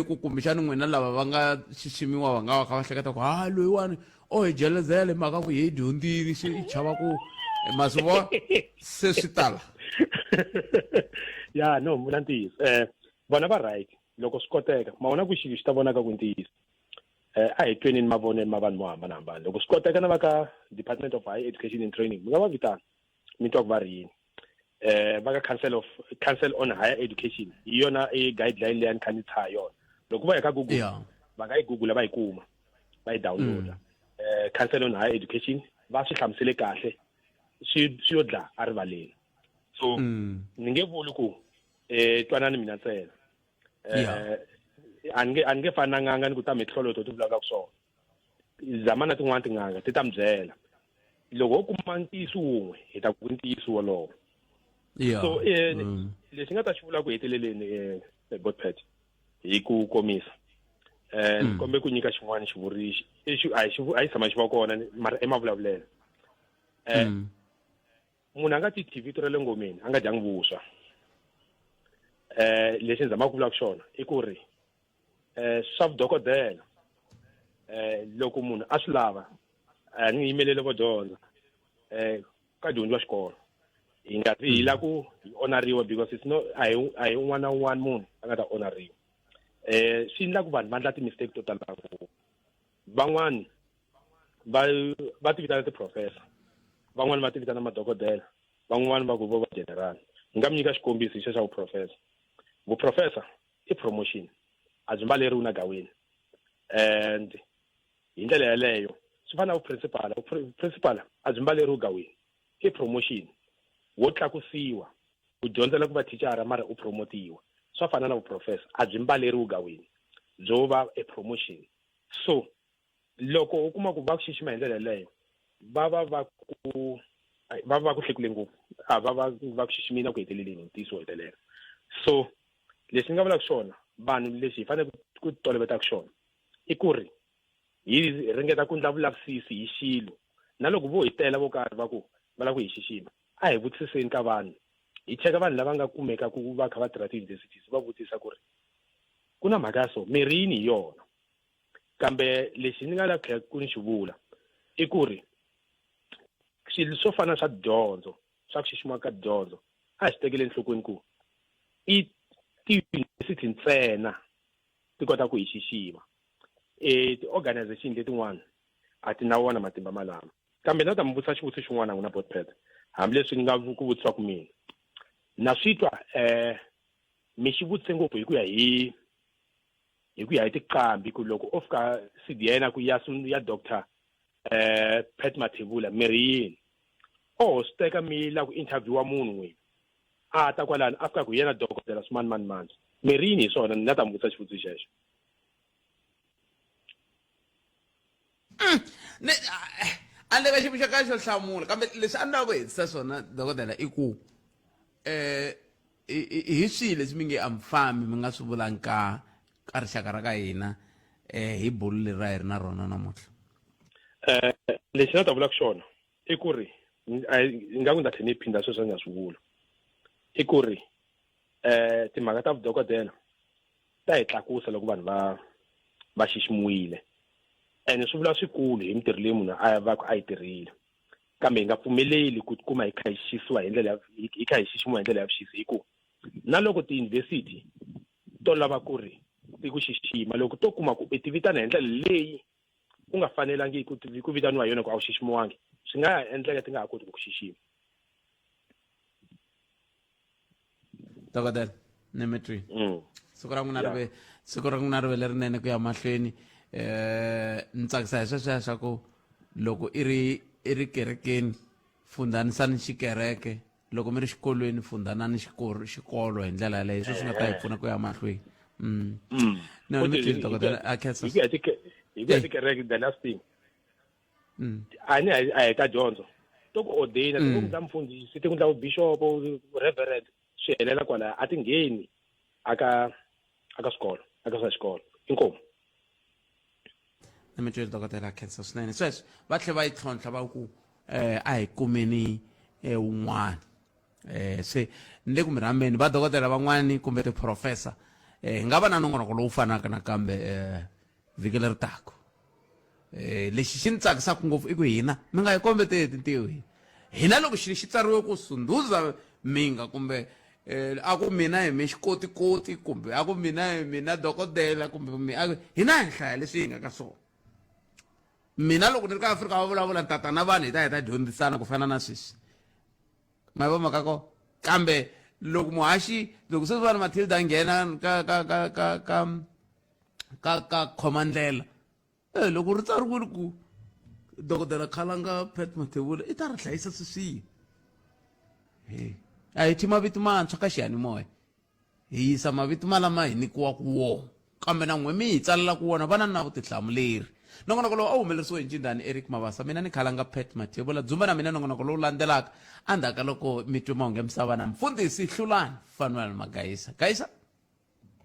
ku kumbexani n'wina lava va nga xiximiwa va nga va kha va hleketa ku loyiwani hi jelezele mhaka ku hi dyondzini xi i chava ku ma swi vona se swi tala ya no vula ntiyiso vona va right loko swi koteka ma vona ku xilo xi ta vonaka ku ntiyiso a hi twenini mavoneni ma vanhu mo hambanahambana loko swi koteka na va ka Department of Higher Education and Training mi nga va vitana mi twa ku va ri yini va ka council on higher education hi yona guideline leyi ni kha ni tshaha yona loko va ya ka Google va nga yi Google va yi kuma va yi downloada council on higher education va swi hlamusele kahle swi yo dla a rivaleni so ni nge vuli ku twanani mina ntsena a nge fana nganga ni ku ta mihloloto ti vulaka ku swona zamana tin'wana tinganga ti ta mi byela loko u kuma ntiyiso wun'we hi ta ku ntiyiso wolowo so leswi nga ta xi vula ku heteleleni Godpet hi ku komisa ni kombe ku nyika xin'wana xivuriso a hi tshama xi va kona mara emavulavulelo munhu a nga ti vito ra le ngomeni a nga dyangi vuswa lexi ni zamaka ku vula ku xona i ku ri swa vudokodela loko munhu a swi lava a ni yimelele vo dyondza ka dyondziwa xikolo hi nga vi hi la ku hi onariwa because it's no a hi un'wana na un'wana munhu a nga ta onariwa swi endla ku vanhu va endla ti-mistake to tala ngopfu van'wani va ti vitana ti-professor van'wani va ti vitana madokodela van'wani va ku vo va general ni nga mi nyika xikombiso xa vuprofessor vuprofessor i promotion a byi mbaleriwi na gaweni and hi ndlela yaleyo swi fana na vuprincipal a byi mbaleriwi gaweni i promotion wo tlakusiwa ku dyondzela ku va thicara mara u promotiwa swa fana na vuprofessor a byi mbaleriwi gaweni byo va a promotion so loko u kuma ku va ku xixima hi ndlela yaleyo va ku hlekule ngopfu a va ku xiximina ku heteleleni ntiyiso hetelela so leswi nga vulaka swona vanhu leswi hi fanele ku toloveta xona i ku ri hi ringeta ku endla vulavisisi hi xilo na loko vo hi tela vo karhi va ku va lava ku hi xixima a hi vutisiseni ka vanhu hi cheka vanhu lava nga kumeka ku va kha va tirha ti-universities va vutisa ku ri ku na mhaka ya so mirhi yini hi yona kambe lexi ni nga lava ku ni xi vula i ku ri swilo swo fana swa dyondzo swa ku xiximiwa ka dyondzo a hi swi tekele enhlokweni ku i ti-university ntsena ti kota ku hi xixima ti-organization letin'wana a ti na wona matimba malama kambe na ta mi vutisa xivutiso xin'wana n'wina botpet hambileswi ni nga ku vutisa ku mina na swi twa mi xi vutise ngopfu hi ku ya hi tiqambi ku loko o fika CDN ku ya doctor Pet Mathebula mirhi yini swi teka mi la ku interviewa munhu n'wini a ta kwalani a fika ku yena dokodela swimani mirhi yini hi swona ni nga ta mi vutisa xivutiso xexo a le ka xi xa ka xo hlamula kambe leswi a ni lava ku hetisa swona dokodela i ku hi swihi leswi mi nge amfambi mi nga swi vulangi ka rixaka ra ka hina hi bulu leri ra hi ri na rona namuntlha lexi na ta vulaka xona i ku ri ingaku ni ta tlhela ni phinda sweswo ni nga swi vula i ku ri timhaka ta vudokodela ta hi tlakusa loko vanhu va xiximiwile ene swi vula swikulu hi mitirho leyi munhu a va ku a yi tirhile kambe hi nga pfumeleli ku tikuma hi kha hi xisiwa hi ndlela hi kha hi xiximiwa hi ndlela ya vuxisi hi ku na loko tiyunivhesiti to lava ku ri ti ku xixima loko to kuma ku ti vitana hi ndlela leyi ku nga fanelangi ku vitaniwa yona ku a wu xiximiwangi swi nga endleka ti nga ha koti ku xixima dokodela Nemetri siku ra n'wina rive lerinene ku ya mahlweni ni tsakisa hi sweswiya swa ku loko i ri kerekeni fundanisani xikereke loko mi ri xikolweni fundanani xikolo hi ndlela yaleyo swi nga ta hi pfuna ku ya mahlweni hi ku ya tikereke the last thing a hi ta dyondzo to ku ordaina ti ku ndla mfundhisi ti ku ndla ubishopo reverend swi helela kwalaya a ti ngheni aka swikolo aka swa xikolo inkomu Nemetri dokodela khensa swinene sweswo va tlhe va yi tlhontlha va ku a hi kumeni un'wana se ni le ku mi rhambeni va dokodela van'wani kumbe tiprofessor hi nga va na nongonoko lowu fanaka nakambe vhiki leri taka lexi xi ni tsakisaka ngopfu i ku hina mi nga hi kombeteti ntiyo hina loko xilo xi tsariwe ku Sunduza Minga kumbe a ku mina hi mi xikotikoti kumbe a ku mina dokodela kumbe hina hi hlaya leswi hi nga ka swona mina loko ni ri ka Afrika va vulavula tata na vanhu hi ta dyondzisana ku fana na sweswi ma vo maka ko kambe loko muhaxi loko se vana Matilda nghena ka khomandlela loko ri tsariwile ku dokodela Khalanga Pet Mathebula i ta ri hlayisa sweswihi a hi thi mavito mantshwa ka xiyanimoya hi yisa mavito malama hi nikiwaka wona kambe na n'we mi hi tsalela ku wona vana na vutihlamuleri nongonoko lowu a humelerisiwe hi ncindani Eric Mabasa mina ni Khalanga Pet Mathebula dzumba na mina nongonoko lowu landzelaka endzhaku ka loko mi twe mahungu ya misava na mfundhisi Hlulani Fanuel Magayisa